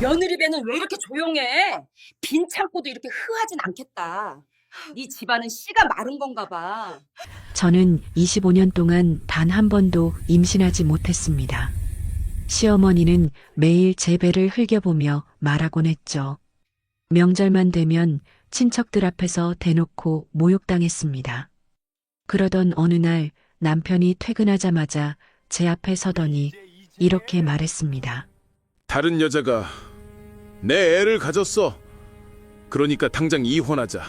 며느리 배는 왜 이렇게 조용해? 빈 창고도 이렇게 흐하진 않겠다. 네 집안은 씨가 마른 건가 봐. 저는 25년 동안 단 한 번도 임신하지 못했습니다. 시어머니는 매일 제 배를 흘겨보며 말하곤 했죠. 명절만 되면 친척들 앞에서 대놓고 모욕당했습니다. 그러던 어느 날 남편이 퇴근하자마자 제 앞에 서더니 이렇게 말했습니다. 다른 여자가 내 애를 가졌어. 그러니까 당장 이혼하자.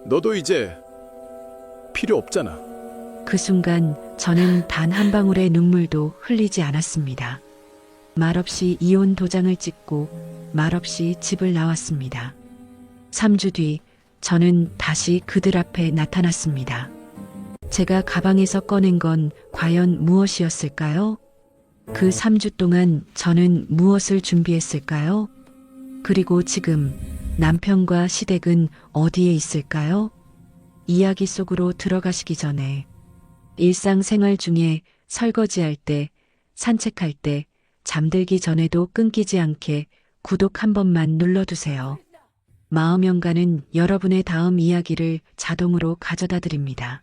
너도 이제 필요 없잖아. 그 순간 저는 단 한 방울의 눈물도 흘리지 않았습니다. 말없이 이혼 도장을 찍고 말없이 집을 나왔습니다. 3주 뒤 저는 다시 그들 앞에 나타났습니다. 제가 가방에서 꺼낸 건 과연 무엇이었을까요? 그 3주 동안 저는 무엇을 준비했을까요? 그리고 지금 남편과 시댁은 어디에 있을까요? 이야기 속으로 들어가시기 전에 일상생활 중에 설거지할 때, 산책할 때, 잠들기 전에도 끊기지 않게 구독 한 번만 눌러두세요. 마음연가는 여러분의 다음 이야기를 자동으로 가져다 드립니다.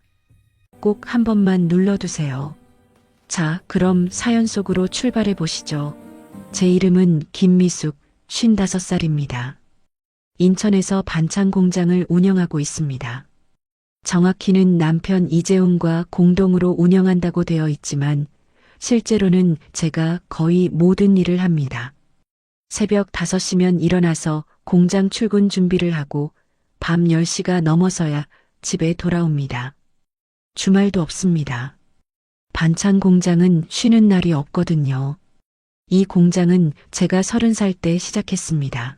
꼭 한 번만 눌러두세요. 자, 그럼 사연 속으로 출발해 보시죠. 제 이름은 김미숙, 55살입니다. 인천에서 반찬 공장을 운영하고 있습니다. 정확히는 남편 이재훈과 공동으로 운영한다고 되어 있지만 실제로는 제가 거의 모든 일을 합니다. 새벽 5시면 일어나서 공장 출근 준비를 하고 밤 10시가 넘어서야 집에 돌아옵니다. 주말도 없습니다. 반찬 공장은 쉬는 날이 없거든요. 이 공장은 제가 30살 때 시작했습니다.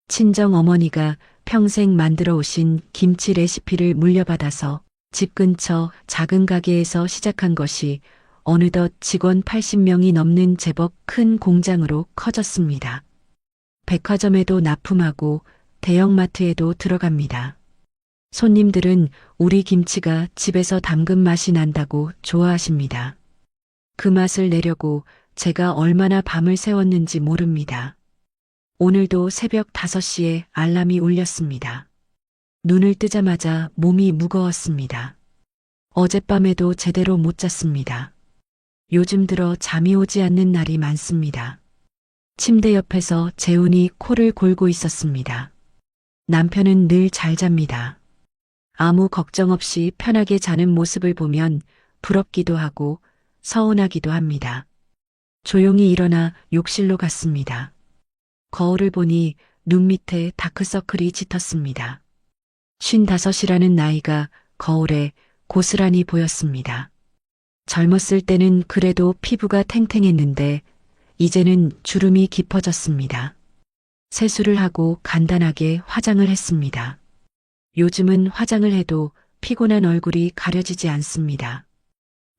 친정 어머니가 평생 만들어 오신 김치 레시피를 물려받아서 집 근처 작은 가게에서 시작한 것이 어느덧 직원 80명이 넘는 제법 큰 공장으로 커졌습니다. 백화점에도 납품하고 대형마트에도 들어갑니다. 손님들은 우리 김치가 집에서 담근 맛이 난다고 좋아하십니다. 그 맛을 내려고 제가 얼마나 밤을 새웠는지 모릅니다. 오늘도 새벽 5시에 알람이 울렸습니다. 눈을 뜨자마자 몸이 무거웠습니다. 어젯밤에도 제대로 못 잤습니다. 요즘 들어 잠이 오지 않는 날이 많습니다. 침대 옆에서 재훈이 코를 골고 있었습니다. 남편은 늘 잘 잡니다. 아무 걱정 없이 편하게 자는 모습을 보면 부럽기도 하고 서운하기도 합니다. 조용히 일어나 욕실로 갔습니다. 거울을 보니 눈 밑에 다크서클이 짙었습니다. 55이라는 나이가 거울에 고스란히 보였습니다. 젊었을 때는 그래도 피부가 탱탱했는데 이제는 주름이 깊어졌습니다. 세수를 하고 간단하게 화장을 했습니다. 요즘은 화장을 해도 피곤한 얼굴이 가려지지 않습니다.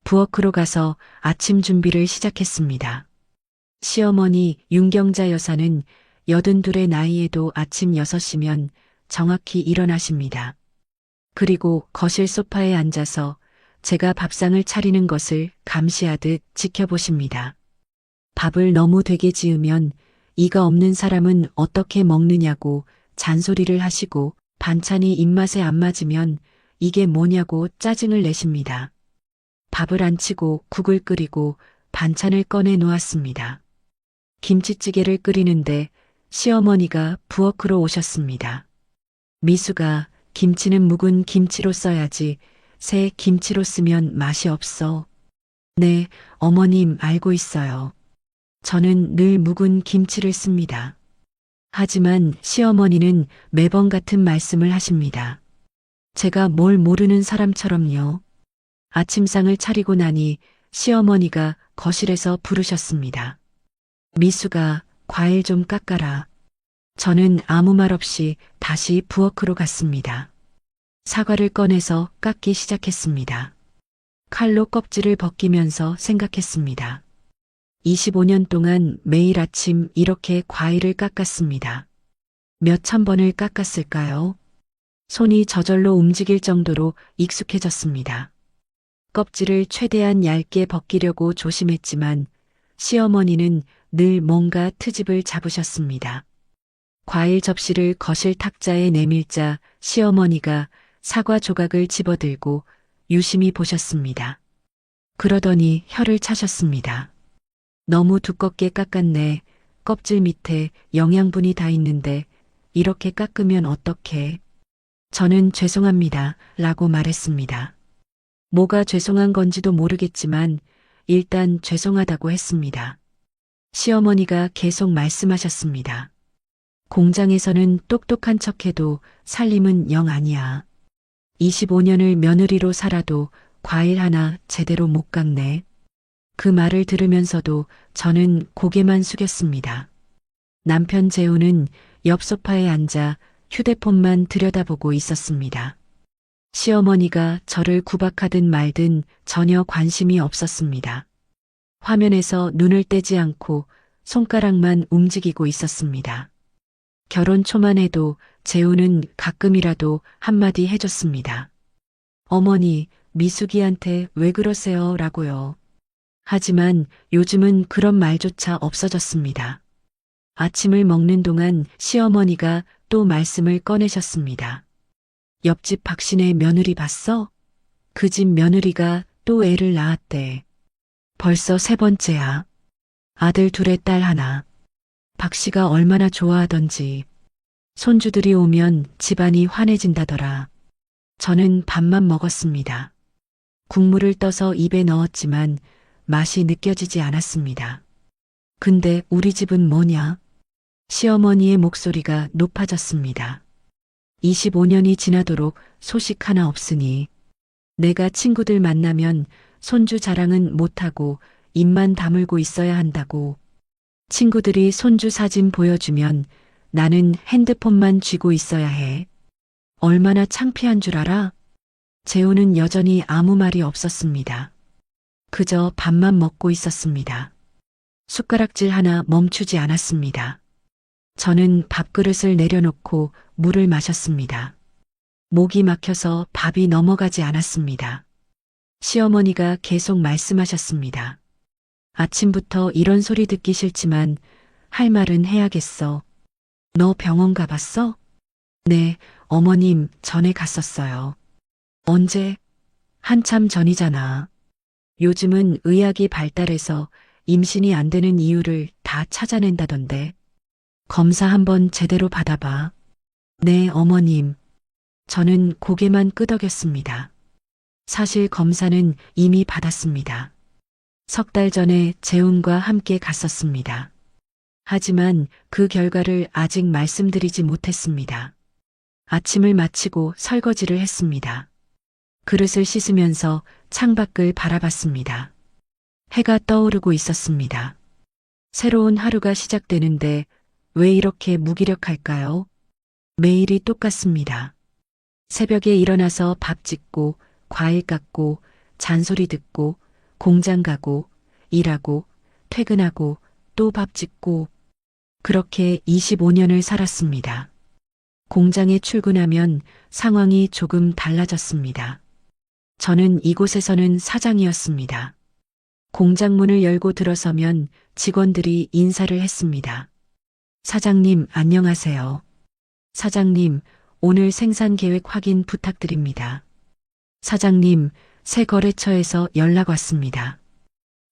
부엌으로 가서 아침 준비를 시작했습니다. 시어머니 윤경자 여사는 82의 나이에도 아침 6시면 정확히 일어나십니다. 그리고 거실 소파에 앉아서 제가 밥상을 차리는 것을 감시하듯 지켜보십니다. 밥을 너무 되게 지으면 이가 없는 사람은 어떻게 먹느냐고 잔소리를 하시고 반찬이 입맛에 안 맞으면 이게 뭐냐고 짜증을 내십니다. 밥을 안 치고 국을 끓이고 반찬을 꺼내 놓았습니다. 김치찌개를 끓이는데 시어머니가 부엌으로 오셨습니다. 미수가 김치는 묵은 김치로 써야지 새 김치로 쓰면 맛이 없어. 네, 어머님 알고 있어요. 저는 늘 묵은 김치를 씁니다. 하지만 시어머니는 매번 같은 말씀을 하십니다. 제가 뭘 모르는 사람처럼요. 아침상을 차리고 나니 시어머니가 거실에서 부르셨습니다. 미수가 과일 좀 깎아라. 저는 아무 말 없이 다시 부엌으로 갔습니다. 사과를 꺼내서 깎기 시작했습니다. 칼로 껍질을 벗기면서 생각했습니다. 25년 동안 매일 아침 이렇게 과일을 깎았습니다. 몇천 번을 깎았을까요? 손이 저절로 움직일 정도로 익숙해졌습니다. 껍질을 최대한 얇게 벗기려고 조심했지만 시어머니는 늘 뭔가 트집을 잡으셨습니다. 과일 접시를 거실 탁자에 내밀자 시어머니가 사과 조각을 집어들고 유심히 보셨습니다. 그러더니 혀를 차셨습니다. 너무 두껍게 깎았네. 껍질 밑에 영양분이 다 있는데 이렇게 깎으면 어떡해? 저는 죄송합니다. 라고 말했습니다. 뭐가 죄송한 건지도 모르겠지만 일단 죄송하다고 했습니다. 시어머니가 계속 말씀하셨습니다. 공장에서는 똑똑한 척해도 살림은 영 아니야. 25년을 며느리로 살아도 과일 하나 제대로 못 깎네. 그 말을 들으면서도 저는 고개만 숙였습니다. 남편 재우는 옆 소파에 앉아 휴대폰만 들여다보고 있었습니다. 시어머니가 저를 구박하든 말든 전혀 관심이 없었습니다. 화면에서 눈을 떼지 않고 손가락만 움직이고 있었습니다. 결혼 초만 해도 재우는 가끔이라도 한마디 해줬습니다. 어머니, 미숙이한테 왜 그러세요? 라고요. 하지만 요즘은 그런 말조차 없어졌습니다. 아침을 먹는 동안 시어머니가 또 말씀을 꺼내셨습니다. 옆집 박신의 며느리 봤어? 그 집 며느리가 또 애를 낳았대. 벌써 3번째야. 아들 2에 딸 1. 박씨가 얼마나 좋아하던지. 손주들이 오면 집안이 환해진다더라. 저는 밥만 먹었습니다. 국물을 떠서 입에 넣었지만 맛이 느껴지지 않았습니다. 근데 우리 집은 뭐냐? 시어머니의 목소리가 높아졌습니다. 25년이 지나도록 소식 하나 없으니 내가 친구들 만나면 손주 자랑은 못하고 입만 다물고 있어야 한다고. 친구들이 손주 사진 보여주면 나는 핸드폰만 쥐고 있어야 해. 얼마나 창피한 줄 알아? 재호는 여전히 아무 말이 없었습니다. 그저 밥만 먹고 있었습니다. 숟가락질 하나 멈추지 않았습니다. 저는 밥그릇을 내려놓고 물을 마셨습니다. 목이 막혀서 밥이 넘어가지 않았습니다. 시어머니가 계속 말씀하셨습니다. 아침부터 이런 소리 듣기 싫지만 할 말은 해야겠어. 너 병원 가봤어? 네, 어머님, 전에 갔었어요. 언제? 한참 전이잖아. 요즘은 의학이 발달해서 임신이 안 되는 이유를 다 찾아낸다던데. 검사 한번 제대로 받아봐. 네, 어머님. 저는 고개만 끄덕였습니다. 사실 검사는 이미 받았습니다. 3달 전에 재훈과 함께 갔었습니다. 하지만 그 결과를 아직 말씀드리지 못했습니다. 아침을 마치고 설거지를 했습니다. 그릇을 씻으면서 창밖을 바라봤습니다. 해가 떠오르고 있었습니다. 새로운 하루가 시작되는데 왜 이렇게 무기력할까요? 매일이 똑같습니다. 새벽에 일어나서 밥 짓고 과일 깎고 잔소리 듣고 공장 가고 일하고 퇴근하고 또 밥 짓고 그렇게 25년을 살았습니다. 공장에 출근하면 상황이 조금 달라졌습니다. 저는 이곳에서는 사장이었습니다. 공장 문을 열고 들어서면 직원들이 인사를 했습니다. 사장님, 안녕하세요. 사장님, 오늘 생산 계획 확인 부탁드립니다. 사장님, 새 거래처에서 연락 왔습니다.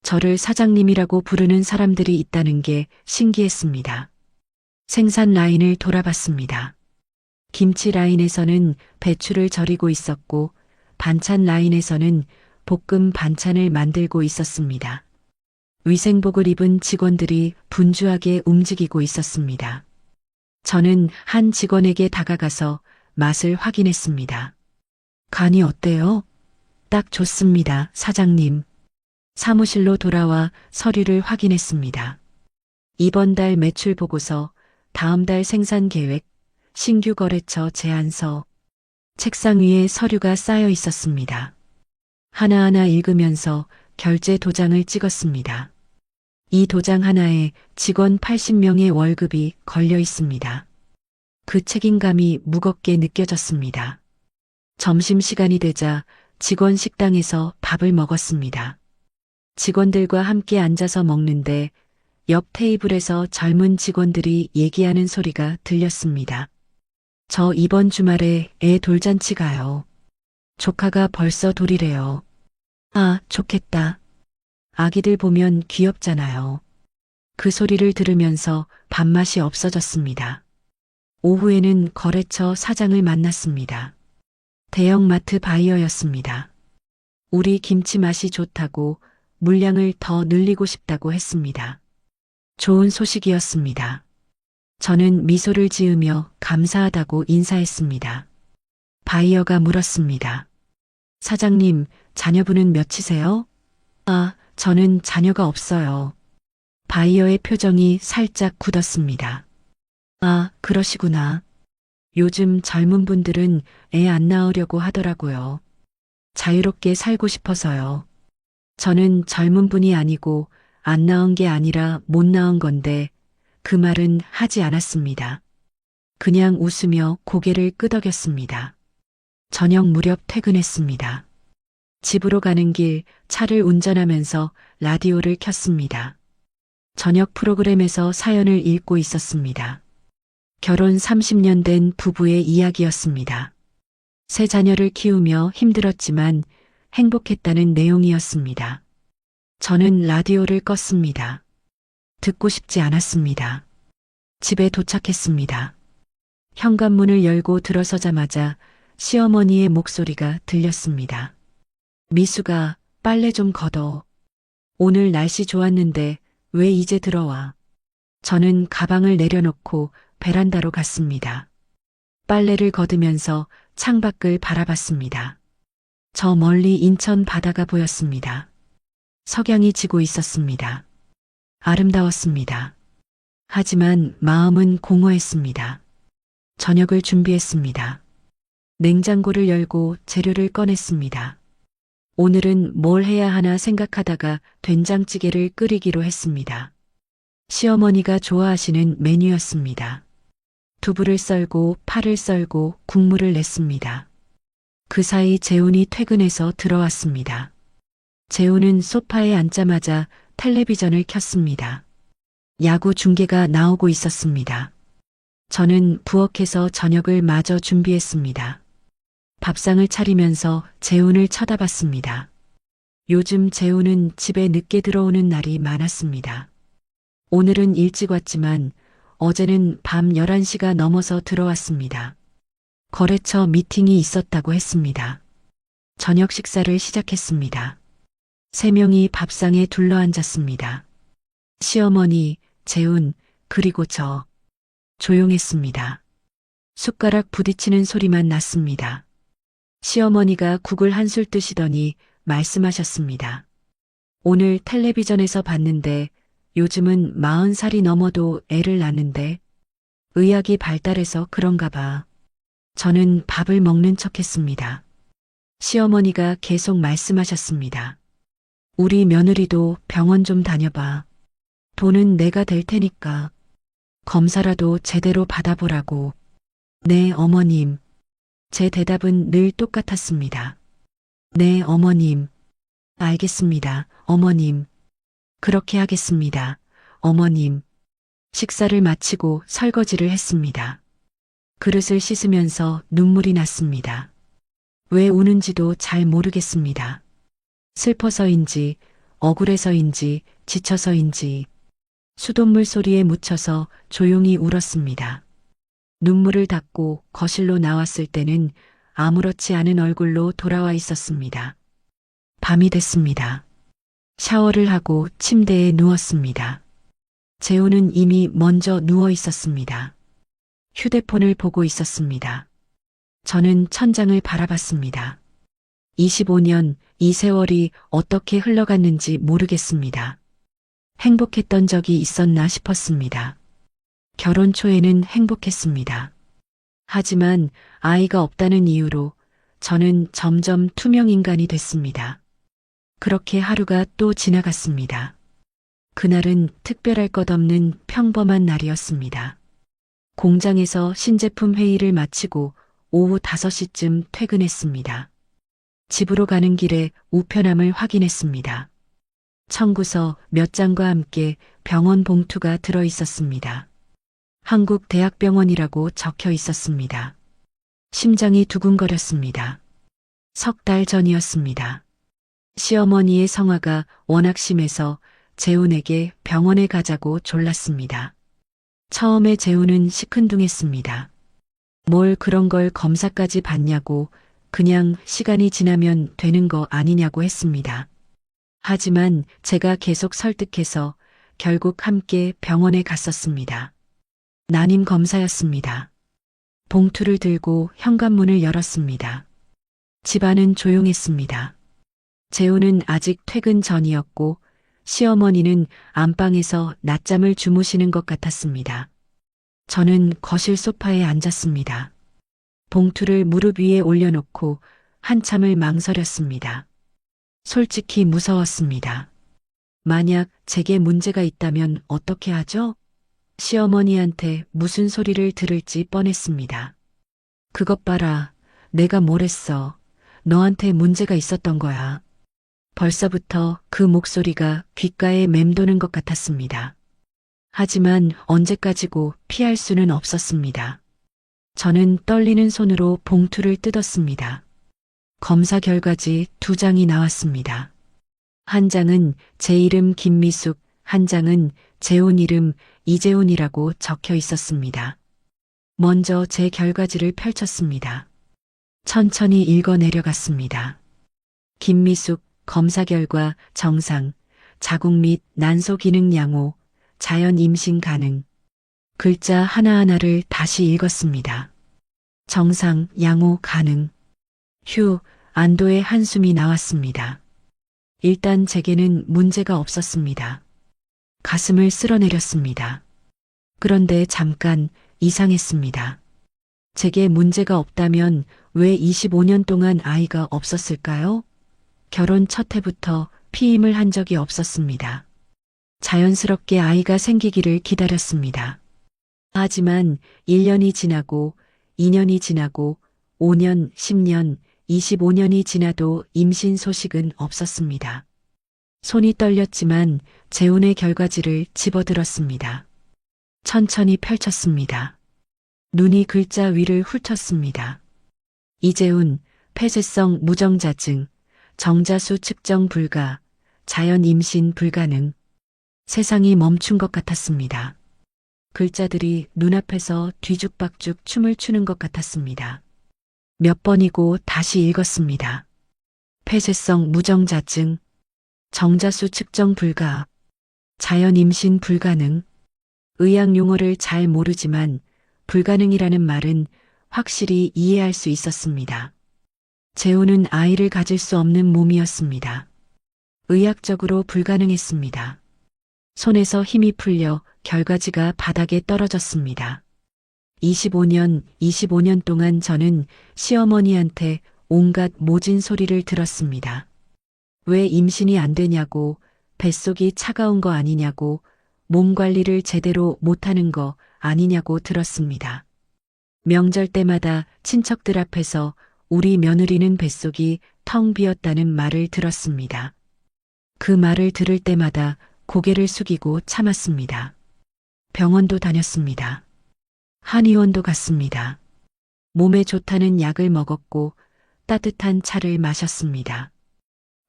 저를 사장님이라고 부르는 사람들이 있다는 게 신기했습니다. 생산 라인을 돌아봤습니다. 김치 라인에서는 배추를 절이고 있었고 반찬 라인에서는 볶음 반찬을 만들고 있었습니다. 위생복을 입은 직원들이 분주하게 움직이고 있었습니다. 저는 한 직원에게 다가가서 맛을 확인했습니다. 간이 어때요? 딱 좋습니다, 사장님. 사무실로 돌아와 서류를 확인했습니다. 이번 달 매출 보고서, 다음 달 생산 계획, 신규 거래처 제안서. 책상 위에 서류가 쌓여 있었습니다. 하나하나 읽으면서 결제 도장을 찍었습니다. 이 도장 하나에 직원 80명의 월급이 걸려 있습니다. 그 책임감이 무겁게 느껴졌습니다. 점심시간이 되자 직원 식당에서 밥을 먹었습니다. 직원들과 함께 앉아서 먹는데 옆 테이블에서 젊은 직원들이 얘기하는 소리가 들렸습니다. 저 이번 주말에 애 돌잔치 가요. 조카가 벌써 돌이래요. 아, 좋겠다. 아기들 보면 귀엽잖아요. 그 소리를 들으면서 밥맛이 없어졌습니다. 오후에는 거래처 사장을 만났습니다. 대형마트 바이어였습니다. 우리 김치 맛이 좋다고 물량을 더 늘리고 싶다고 했습니다. 좋은 소식이었습니다. 저는 미소를 지으며 감사하다고 인사했습니다. 바이어가 물었습니다. 사장님, 자녀분은 몇이세요? 아, 저는 자녀가 없어요. 바이어의 표정이 살짝 굳었습니다. 아, 그러시구나. 요즘 젊은 분들은 애 안 낳으려고 하더라고요. 자유롭게 살고 싶어서요. 저는 젊은 분이 아니고 안 낳은 게 아니라 못 낳은 건데 그 말은 하지 않았습니다. 그냥 웃으며 고개를 끄덕였습니다. 저녁 무렵 퇴근했습니다. 집으로 가는 길 차를 운전하면서 라디오를 켰습니다. 저녁 프로그램에서 사연을 읽고 있었습니다. 결혼 30년 된 부부의 이야기였습니다. 세 자녀를 키우며 힘들었지만 행복했다는 내용이었습니다. 저는 라디오를 껐습니다. 듣고 싶지 않았습니다. 집에 도착했습니다. 현관문을 열고 들어서자마자 시어머니의 목소리가 들렸습니다. 미수가 빨래 좀 걷어. 오늘 날씨 좋았는데 왜 이제 들어와? 저는 가방을 내려놓고 베란다로 갔습니다. 빨래를 걷으면서 창밖을 바라봤습니다. 저 멀리 인천 바다가 보였습니다. 석양이 지고 있었습니다. 아름다웠습니다. 하지만 마음은 공허했습니다. 저녁을 준비했습니다. 냉장고를 열고 재료를 꺼냈습니다. 오늘은 뭘 해야 하나 생각하다가 된장찌개를 끓이기로 했습니다. 시어머니가 좋아하시는 메뉴였습니다. 두부를 썰고 파를 썰고 국물을 냈습니다. 그 사이 재훈이 퇴근해서 들어왔습니다. 재훈은 소파에 앉자마자 텔레비전을 켰습니다. 야구 중계가 나오고 있었습니다. 저는 부엌에서 저녁을 마저 준비했습니다. 밥상을 차리면서 재훈을 쳐다봤습니다. 요즘 재훈은 집에 늦게 들어오는 날이 많았습니다. 오늘은 일찍 왔지만 어제는 밤 11시가 넘어서 들어왔습니다. 거래처 미팅이 있었다고 했습니다. 저녁 식사를 시작했습니다. 3명이 밥상에 둘러앉았습니다. 시어머니, 재훈, 그리고 저. 조용했습니다. 숟가락 부딪히는 소리만 났습니다. 시어머니가 국을 한술 뜨시더니 말씀하셨습니다. 오늘 텔레비전에서 봤는데 요즘은 40살이 넘어도 애를 낳는데 의학이 발달해서 그런가 봐. 저는 밥을 먹는 척했습니다. 시어머니가 계속 말씀하셨습니다. 우리 며느리도 병원 좀 다녀봐. 돈은 내가 댈 테니까. 검사라도 제대로 받아보라고. 네, 어머님. 제 대답은 늘 똑같았습니다. 네, 어머님. 알겠습니다, 어머님. 그렇게 하겠습니다, 어머님. 식사를 마치고 설거지를 했습니다. 그릇을 씻으면서 눈물이 났습니다. 왜 우는지도 잘 모르겠습니다. 슬퍼서인지, 억울해서인지, 지쳐서인지, 수돗물 소리에 묻혀서 조용히 울었습니다. 눈물을 닦고 거실로 나왔을 때는 아무렇지 않은 얼굴로 돌아와 있었습니다. 밤이 됐습니다. 샤워를 하고 침대에 누웠습니다. 재훈은 이미 먼저 누워 있었습니다. 휴대폰을 보고 있었습니다. 저는 천장을 바라봤습니다. 25년, 이 세월이 어떻게 흘러갔는지 모르겠습니다. 행복했던 적이 있었나 싶었습니다. 결혼 초에는 행복했습니다. 하지만 아이가 없다는 이유로 저는 점점 투명 인간이 됐습니다. 그렇게 하루가 또 지나갔습니다. 그날은 특별할 것 없는 평범한 날이었습니다. 공장에서 신제품 회의를 마치고 오후 5시쯤 퇴근했습니다. 집으로 가는 길에 우편함을 확인했습니다. 청구서 몇 장과 함께 병원 봉투가 들어 있었습니다. 한국대학병원이라고 적혀 있었습니다. 심장이 두근거렸습니다. 3달 전이었습니다. 시어머니의 성화가 워낙 심해서 재훈에게 병원에 가자고 졸랐습니다. 처음에 재훈은 시큰둥했습니다. 뭘 그런 걸 검사까지 받냐고 그냥 시간이 지나면 되는 거 아니냐고 했습니다. 하지만 제가 계속 설득해서 결국 함께 병원에 갔었습니다. 난임 검사였습니다. 봉투를 들고 현관문을 열었습니다. 집안은 조용했습니다. 재훈은 아직 퇴근 전이었고 시어머니는 안방에서 낮잠을 주무시는 것 같았습니다. 저는 거실 소파에 앉았습니다. 봉투를 무릎 위에 올려놓고 한참을 망설였습니다. 솔직히 무서웠습니다. 만약 제게 문제가 있다면 어떻게 하죠? 시어머니한테 무슨 소리를 들을지 뻔했습니다. 그것 봐라. 내가 뭘 했어. 너한테 문제가 있었던 거야. 벌써부터 그 목소리가 귓가에 맴도는 것 같았습니다. 하지만 언제까지고 피할 수는 없었습니다. 저는 떨리는 손으로 봉투를 뜯었습니다. 검사 결과지 2장이 나왔습니다. 한 장은 제 이름 김미숙, 한 장은 재훈 이름 이재훈이라고 적혀 있었습니다. 먼저 제 결과지를 펼쳤습니다. 천천히 읽어 내려갔습니다. 김미숙, 검사 결과 정상, 자궁 및 난소 기능 양호, 자연 임신 가능. 글자 하나하나를 다시 읽었습니다. 정상, 양호, 가능. 휴, 안도의 한숨이 나왔습니다. 일단 제게는 문제가 없었습니다. 가슴을 쓸어내렸습니다. 그런데 잠깐 이상했습니다. 제게 문제가 없다면 왜 25년 동안 아이가 없었을까요? 결혼 첫 해부터 피임을 한 적이 없었습니다. 자연스럽게 아이가 생기기를 기다렸습니다. 하지만 1년이 지나고 2년이 지나고 5년, 10년, 25년이 지나도 임신 소식은 없었습니다. 손이 떨렸지만 재훈의 결과지를 집어들었습니다. 천천히 펼쳤습니다. 눈이 글자 위를 훑었습니다. 이재훈, 폐쇄성 무정자증, 정자수 측정 불가, 자연 임신 불가능. 세상이 멈춘 것 같았습니다. 글자들이 눈앞에서 뒤죽박죽 춤을 추는 것 같았습니다. 몇 번이고 다시 읽었습니다. 폐쇄성 무정자증, 정자수 측정 불가, 자연 임신 불가능. 의학 용어를 잘 모르지만 불가능이라는 말은 확실히 이해할 수 있었습니다. 재훈은 아이를 가질 수 없는 몸이었습니다. 의학적으로 불가능했습니다. 손에서 힘이 풀려 결과지가 바닥에 떨어졌습니다. 25년 동안 저는 시어머니한테 온갖 모진 소리를 들었습니다. 왜 임신이 안 되냐고, 뱃속이 차가운 거 아니냐고, 몸 관리를 제대로 못하는 거 아니냐고 들었습니다. 명절 때마다 친척들 앞에서 우리 며느리는 뱃속이 텅 비었다는 말을 들었습니다. 그 말을 들을 때마다 고개를 숙이고 참았습니다. 병원도 다녔습니다. 한의원도 갔습니다. 몸에 좋다는 약을 먹었고 따뜻한 차를 마셨습니다.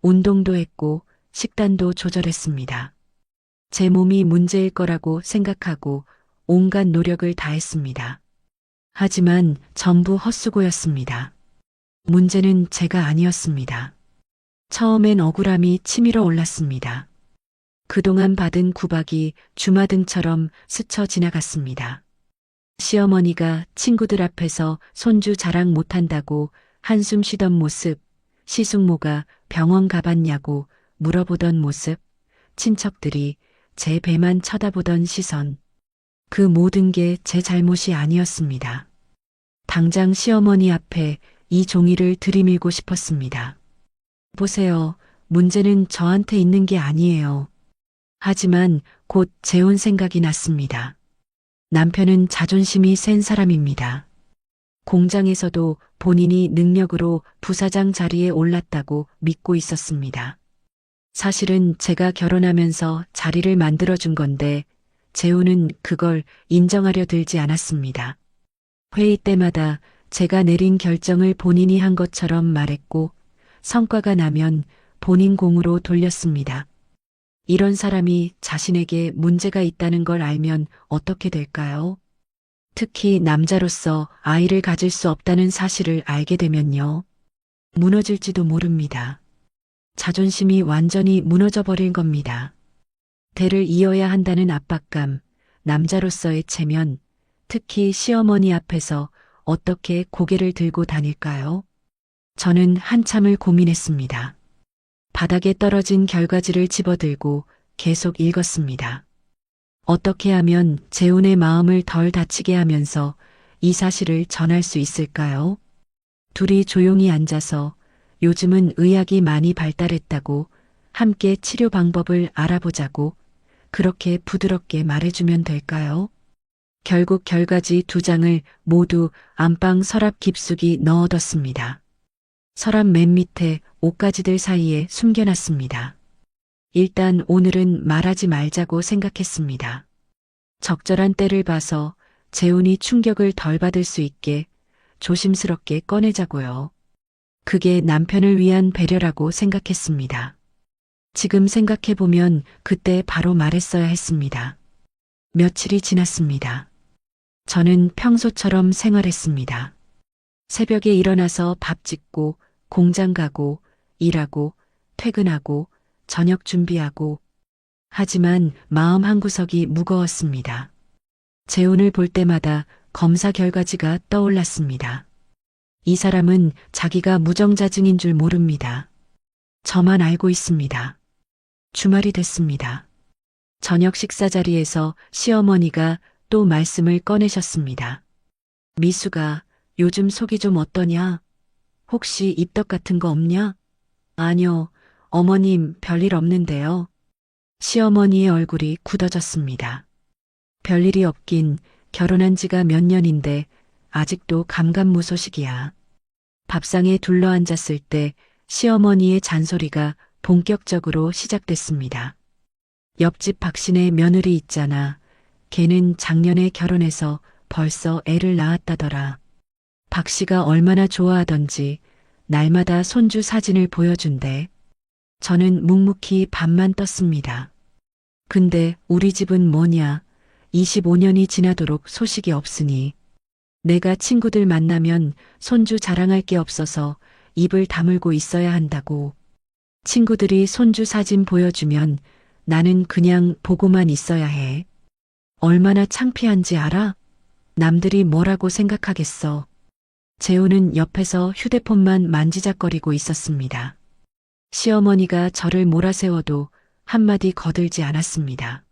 운동도 했고 식단도 조절했습니다. 제 몸이 문제일 거라고 생각하고 온갖 노력을 다했습니다. 하지만 전부 헛수고였습니다. 문제는 제가 아니었습니다. 처음엔 억울함이 치밀어 올랐습니다. 그동안 받은 구박이 주마등처럼 스쳐 지나갔습니다. 시어머니가 친구들 앞에서 손주 자랑 못한다고 한숨 쉬던 모습, 시숙모가 병원 가봤냐고 물어보던 모습, 친척들이 제 배만 쳐다보던 시선. 그 모든 게 제 잘못이 아니었습니다. 당장 시어머니 앞에 이 종이를 들이밀고 싶었습니다. 보세요. 문제는 저한테 있는 게 아니에요. 하지만 곧 재혼 생각이 났습니다. 남편은 자존심이 센 사람입니다. 공장에서도 본인이 능력으로 부사장 자리에 올랐다고 믿고 있었습니다. 사실은 제가 결혼하면서 자리를 만들어준 건데 재훈은 그걸 인정하려 들지 않았습니다. 회의 때마다 제가 내린 결정을 본인이 한 것처럼 말했고 성과가 나면 본인 공으로 돌렸습니다. 이런 사람이 자신에게 문제가 있다는 걸 알면 어떻게 될까요? 특히 남자로서 아이를 가질 수 없다는 사실을 알게 되면요. 무너질지도 모릅니다. 자존심이 완전히 무너져 버릴 겁니다. 대를 이어야 한다는 압박감, 남자로서의 체면, 특히 시어머니 앞에서 어떻게 고개를 들고 다닐까요? 저는 한참을 고민했습니다. 바닥에 떨어진 결과지를 집어들고 계속 읽었습니다. 어떻게 하면 재훈의 마음을 덜 다치게 하면서 이 사실을 전할 수 있을까요? 둘이 조용히 앉아서 요즘은 의학이 많이 발달했다고 함께 치료 방법을 알아보자고 그렇게 부드럽게 말해주면 될까요? 결국 결과지 2장을 모두 안방 서랍 깊숙이 넣어뒀습니다. 서랍 맨 밑에 옷가지들 사이에 숨겨놨습니다. 일단 오늘은 말하지 말자고 생각했습니다. 적절한 때를 봐서 재훈이 충격을 덜 받을 수 있게 조심스럽게 꺼내자고요. 그게 남편을 위한 배려라고 생각했습니다. 지금 생각해보면 그때 바로 말했어야 했습니다. 며칠이 지났습니다. 저는 평소처럼 생활했습니다. 새벽에 일어나서 밥 짓고 공장 가고 일하고 퇴근하고 저녁 준비하고 하지만 마음 한구석이 무거웠습니다. 재훈을 볼 때마다 검사 결과지가 떠올랐습니다. 이 사람은 자기가 무정자증인 줄 모릅니다. 저만 알고 있습니다. 주말이 됐습니다. 저녁 식사 자리에서 시어머니가 또 말씀을 꺼내셨습니다. 미수가 요즘 속이 좀 어떠냐? 혹시 입덧 같은 거 없냐? 아니요, 어머님 별일 없는데요. 시어머니의 얼굴이 굳어졌습니다. 별일이 없긴 결혼한 지가 몇 년인데 아직도 감감무소식이야. 밥상에 둘러앉았을 때 시어머니의 잔소리가 본격적으로 시작됐습니다. 옆집 박신의 며느리 있잖아. 걔는 작년에 결혼해서 벌써 애를 낳았다더라. 박 씨가 얼마나 좋아하던지 날마다 손주 사진을 보여준대. 저는 묵묵히 밥만 떴습니다. 근데 우리 집은 뭐냐? 25년이 지나도록 소식이 없으니 내가 친구들 만나면 손주 자랑할 게 없어서 입을 다물고 있어야 한다고. 친구들이 손주 사진 보여주면 나는 그냥 보고만 있어야 해. 얼마나 창피한지 알아? 남들이 뭐라고 생각하겠어. 재훈은 옆에서 휴대폰만 만지작거리고 있었습니다. 시어머니가 저를 몰아세워도 한마디 거들지 않았습니다.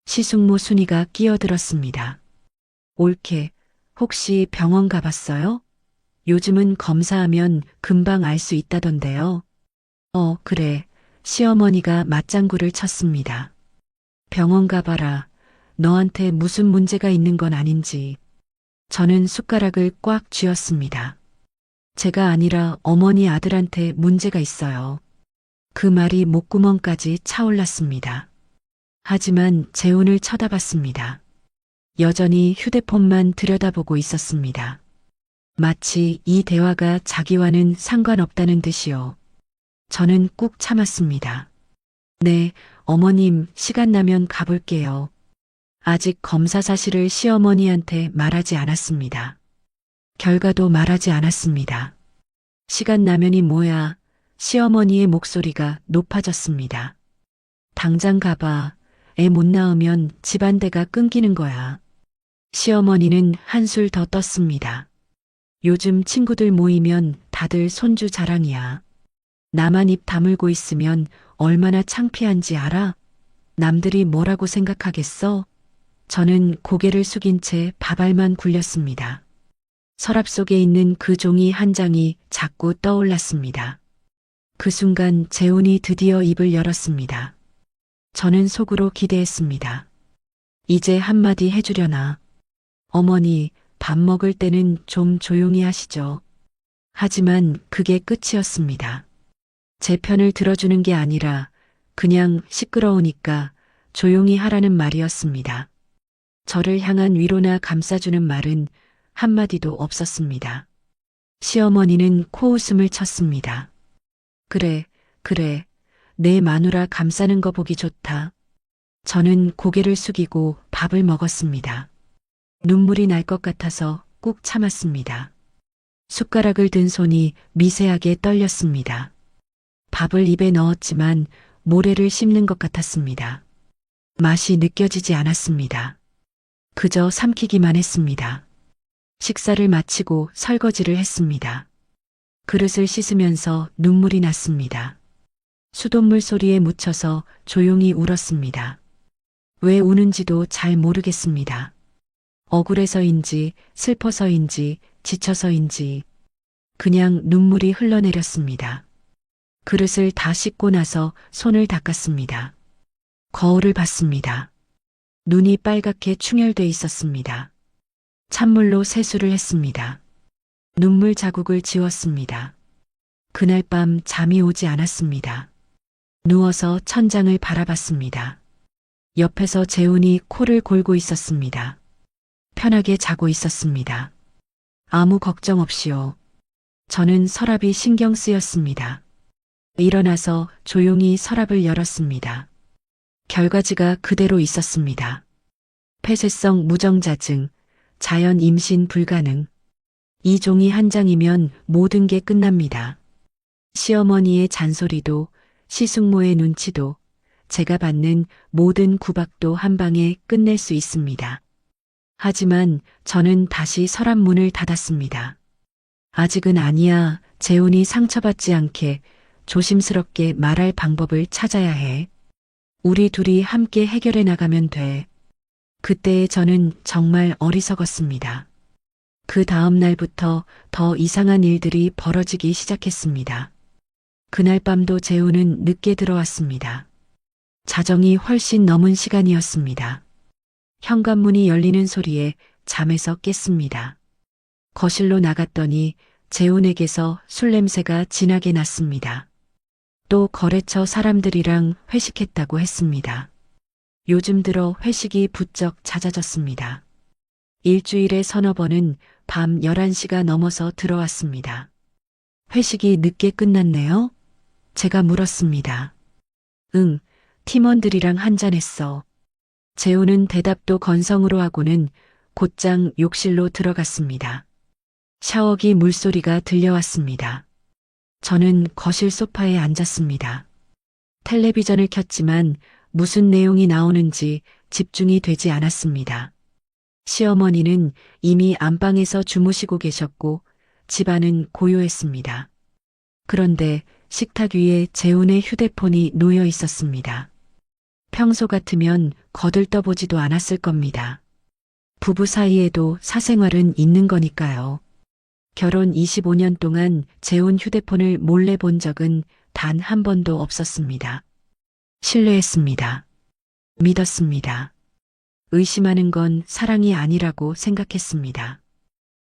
시숙모 순이가 끼어들었습니다. 옳게, 혹시 병원 가봤어요? 요즘은 검사하면 금방 알 수 있다던데요. 그래. 시어머니가 맞장구를 쳤습니다. 병원 가봐라. 너한테 무슨 문제가 있는 건 아닌지. 저는 숟가락을 꽉 쥐었습니다. 제가 아니라 어머니 아들한테 문제가 있어요. 그 말이 목구멍까지 차올랐습니다. 하지만 재훈을 쳐다봤습니다. 여전히 휴대폰만 들여다보고 있었습니다. 마치 이 대화가 자기와는 상관없다는 듯이요. 저는 꾹 참았습니다. 네, 어머님, 시간 나면 가볼게요. 아직 검사 사실을 시어머니한테 말하지 않았습니다. 결과도 말하지 않았습니다. 시간 나면이 뭐야? 시어머니의 목소리가 높아졌습니다. 당장 가봐. 애 못 낳으면 집안대가 끊기는 거야. 시어머니는 한술 더 떴습니다. 요즘 친구들 모이면 다들 손주 자랑이야. 나만 입 다물고 있으면 얼마나 창피한지 알아? 남들이 뭐라고 생각하겠어? 저는 고개를 숙인 채 밥알만 굴렸습니다. 서랍 속에 있는 그 종이 한 장이 자꾸 떠올랐습니다. 그 순간 재훈이 드디어 입을 열었습니다. 저는 속으로 기대했습니다. 이제 한마디 해주려나. 어머니, 밥 먹을 때는 좀 조용히 하시죠. 하지만 그게 끝이었습니다. 제 편을 들어주는 게 아니라 그냥 시끄러우니까 조용히 하라는 말이었습니다. 저를 향한 위로나 감싸주는 말은 한마디도 없었습니다. 시어머니는 코웃음을 쳤습니다. 그래, 그래. 내 마누라 감싸는 거 보기 좋다. 저는 고개를 숙이고 밥을 먹었습니다. 눈물이 날 것 같아서 꾹 참았습니다. 숟가락을 든 손이 미세하게 떨렸습니다. 밥을 입에 넣었지만 모래를 씹는 것 같았습니다. 맛이 느껴지지 않았습니다. 그저 삼키기만 했습니다. 식사를 마치고 설거지를 했습니다. 그릇을 씻으면서 눈물이 났습니다. 수돗물 소리에 묻혀서 조용히 울었습니다. 왜 우는지도 잘 모르겠습니다. 억울해서인지 슬퍼서인지 지쳐서인지 그냥 눈물이 흘러내렸습니다. 그릇을 다 씻고 나서 손을 닦았습니다. 거울을 봤습니다. 눈이 빨갛게 충혈돼 있었습니다. 찬물로 세수를 했습니다. 눈물 자국을 지웠습니다. 그날 밤 잠이 오지 않았습니다. 누워서 천장을 바라봤습니다. 옆에서 재훈이 코를 골고 있었습니다. 편하게 자고 있었습니다. 아무 걱정 없이요. 저는 서랍이 신경 쓰였습니다. 일어나서 조용히 서랍을 열었습니다. 결과지가 그대로 있었습니다. 폐쇄성 무정자증, 자연 임신 불가능. 이 종이 한 장이면 모든 게 끝납니다. 시어머니의 잔소리도 시숙모의 눈치도 제가 받는 모든 구박도 한 방에 끝낼 수 있습니다. 하지만 저는 다시 서랍 문을 닫았습니다. 아직은 아니야. 재훈이 상처받지 않게 조심스럽게 말할 방법을 찾아야 해. 우리 둘이 함께 해결해 나가면 돼. 그때의 저는 정말 어리석었습니다. 그 다음 날부터 더 이상한 일들이 벌어지기 시작했습니다. 그날 밤도 재훈은 늦게 들어왔습니다. 자정이 훨씬 넘은 시간이었습니다. 현관문이 열리는 소리에 잠에서 깼습니다. 거실로 나갔더니 재훈에게서 술 냄새가 진하게 났습니다. 또 거래처 사람들이랑 회식했다고 했습니다. 요즘 들어 회식이 부쩍 잦아졌습니다. 일주일에 서너 번은 밤 11시가 넘어서 들어왔습니다. 회식이 늦게 끝났네요? 제가 물었습니다. 응, 팀원들이랑 한잔했어. 재훈은 대답도 건성으로 하고는 곧장 욕실로 들어갔습니다. 샤워기 물소리가 들려왔습니다. 저는 거실 소파에 앉았습니다. 텔레비전을 켰지만 무슨 내용이 나오는지 집중이 되지 않았습니다. 시어머니는 이미 안방에서 주무시고 계셨고 집안은 고요했습니다. 그런데 식탁 위에 재훈의 휴대폰이 놓여 있었습니다. 평소 같으면 거들떠보지도 않았을 겁니다. 부부 사이에도 사생활은 있는 거니까요. 결혼 25년 동안 재훈 휴대폰을 몰래 본 적은 단 한 번도 없었습니다. 신뢰했습니다. 믿었습니다. 의심하는 건 사랑이 아니라고 생각했습니다.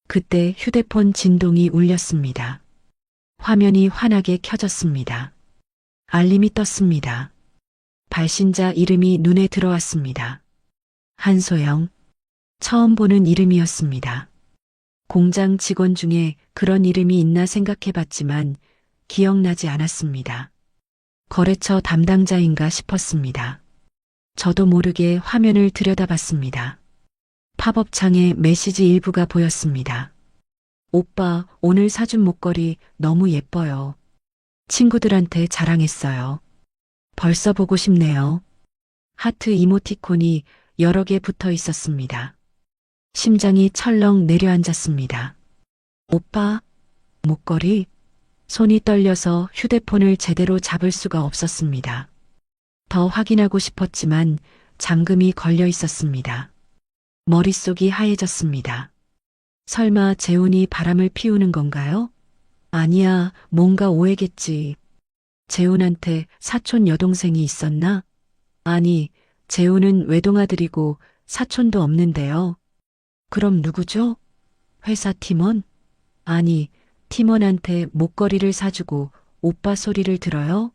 그때 휴대폰 진동이 울렸습니다. 화면이 환하게 켜졌습니다. 알림이 떴습니다. 발신자 이름이 눈에 들어왔습니다. 한소영. 처음 보는 이름이었습니다. 공장 직원 중에 그런 이름이 있나 생각해봤지만 기억나지 않았습니다. 거래처 담당자인가 싶었습니다. 저도 모르게 화면을 들여다봤습니다. 팝업창에 메시지 일부가 보였습니다. 오빠, 오늘 사준 목걸이 너무 예뻐요. 친구들한테 자랑했어요. 벌써 보고 싶네요. 하트 이모티콘이 여러 개 붙어 있었습니다. 심장이 철렁 내려앉았습니다. 오빠, 목걸이? 손이 떨려서 휴대폰을 제대로 잡을 수가 없었습니다. 더 확인하고 싶었지만 잠금이 걸려 있었습니다. 머릿속이 하얘졌습니다. 설마 재훈이 바람을 피우는 건가요? 아니야, 뭔가 오해겠지. 재훈한테 사촌 여동생이 있었나? 아니, 재훈은 외동아들이고 사촌도 없는데요. 그럼 누구죠? 회사 팀원? 아니, 팀원한테 목걸이를 사주고 오빠 소리를 들어요?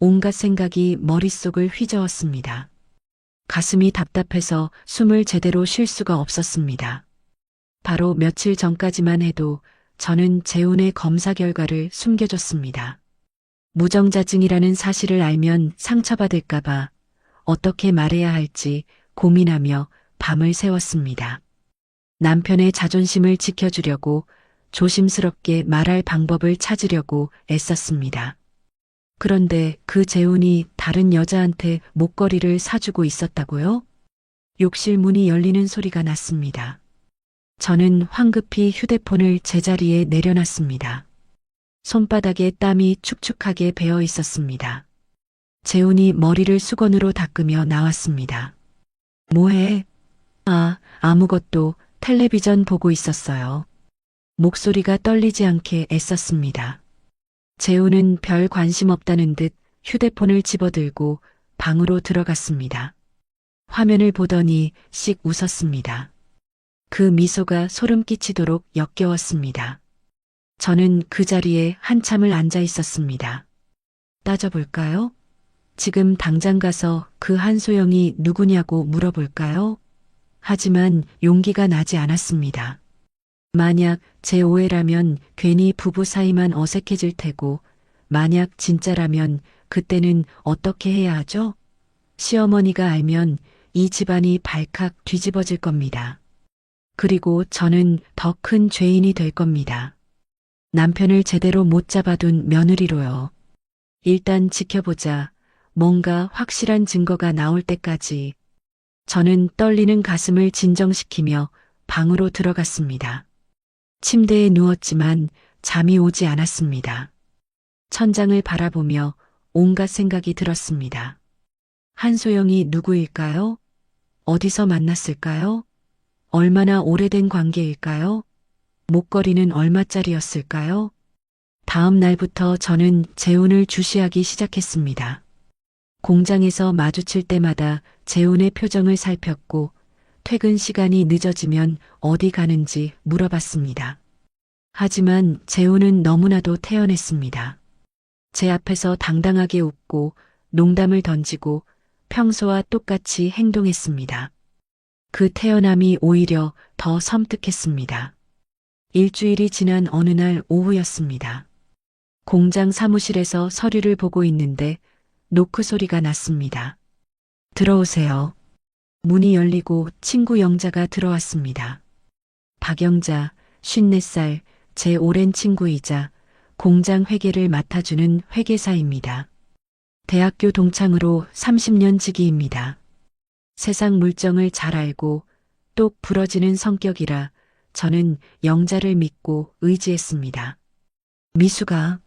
온갖 생각이 머릿속을 휘저었습니다. 가슴이 답답해서 숨을 제대로 쉴 수가 없었습니다. 바로 며칠 전까지만 해도 저는 재혼의 검사 결과를 숨겨줬습니다. 무정자증이라는 사실을 알면 상처받을까봐 어떻게 말해야 할지 고민하며 밤을 새웠습니다. 남편의 자존심을 지켜주려고 조심스럽게 말할 방법을 찾으려고 애썼습니다. 그런데 그 재혼이 다른 여자한테 목걸이를 사주고 있었다고요? 욕실 문이 열리는 소리가 났습니다. 저는 황급히 휴대폰을 제자리에 내려놨습니다. 손바닥에 땀이 축축하게 배어 있었습니다. 재훈이 머리를 수건으로 닦으며 나왔습니다. 뭐해? 아무것도 텔레비전 보고 있었어요. 목소리가 떨리지 않게 애썼습니다. 재훈은 별 관심 없다는 듯 휴대폰을 집어들고 방으로 들어갔습니다. 화면을 보더니 씩 웃었습니다. 그 미소가 소름 끼치도록 역겨웠습니다. 저는 그 자리에 한참을 앉아 있었습니다. 따져볼까요? 지금 당장 가서 그 한소영이 누구냐고 물어볼까요? 하지만 용기가 나지 않았습니다. 만약 제 오해라면 괜히 부부 사이만 어색해질 테고, 만약 진짜라면 그때는 어떻게 해야 하죠? 시어머니가 알면 이 집안이 발칵 뒤집어질 겁니다. 그리고 저는 더 큰 죄인이 될 겁니다. 남편을 제대로 못 잡아둔 며느리로요. 일단 지켜보자. 뭔가 확실한 증거가 나올 때까지. 저는 떨리는 가슴을 진정시키며 방으로 들어갔습니다. 침대에 누웠지만 잠이 오지 않았습니다. 천장을 바라보며 온갖 생각이 들었습니다. 한소영이 누구일까요? 어디서 만났을까요? 얼마나 오래된 관계일까요? 목걸이는 얼마짜리였을까요? 다음 날부터 저는 재훈을 주시하기 시작했습니다. 공장에서 마주칠 때마다 재훈의 표정을 살폈고, 퇴근 시간이 늦어지면 어디 가는지 물어봤습니다. 하지만 재훈은 너무나도 태연했습니다. 제 앞에서 당당하게 웃고 농담을 던지고 평소와 똑같이 행동했습니다. 그 태연함이 오히려 더 섬뜩했습니다. 일주일이 지난 어느 날 오후였습니다. 공장 사무실에서 서류를 보고 있는데 노크 소리가 났습니다. 들어오세요. 문이 열리고 친구 영자가 들어왔습니다. 박영자, 54살, 제 오랜 친구이자 공장 회계를 맡아주는 회계사입니다. 대학교 동창으로 30년 지기입니다. 세상 물정을 잘 알고 똑 부러지는 성격이라 저는 영자를 믿고 의지했습니다. 미수가,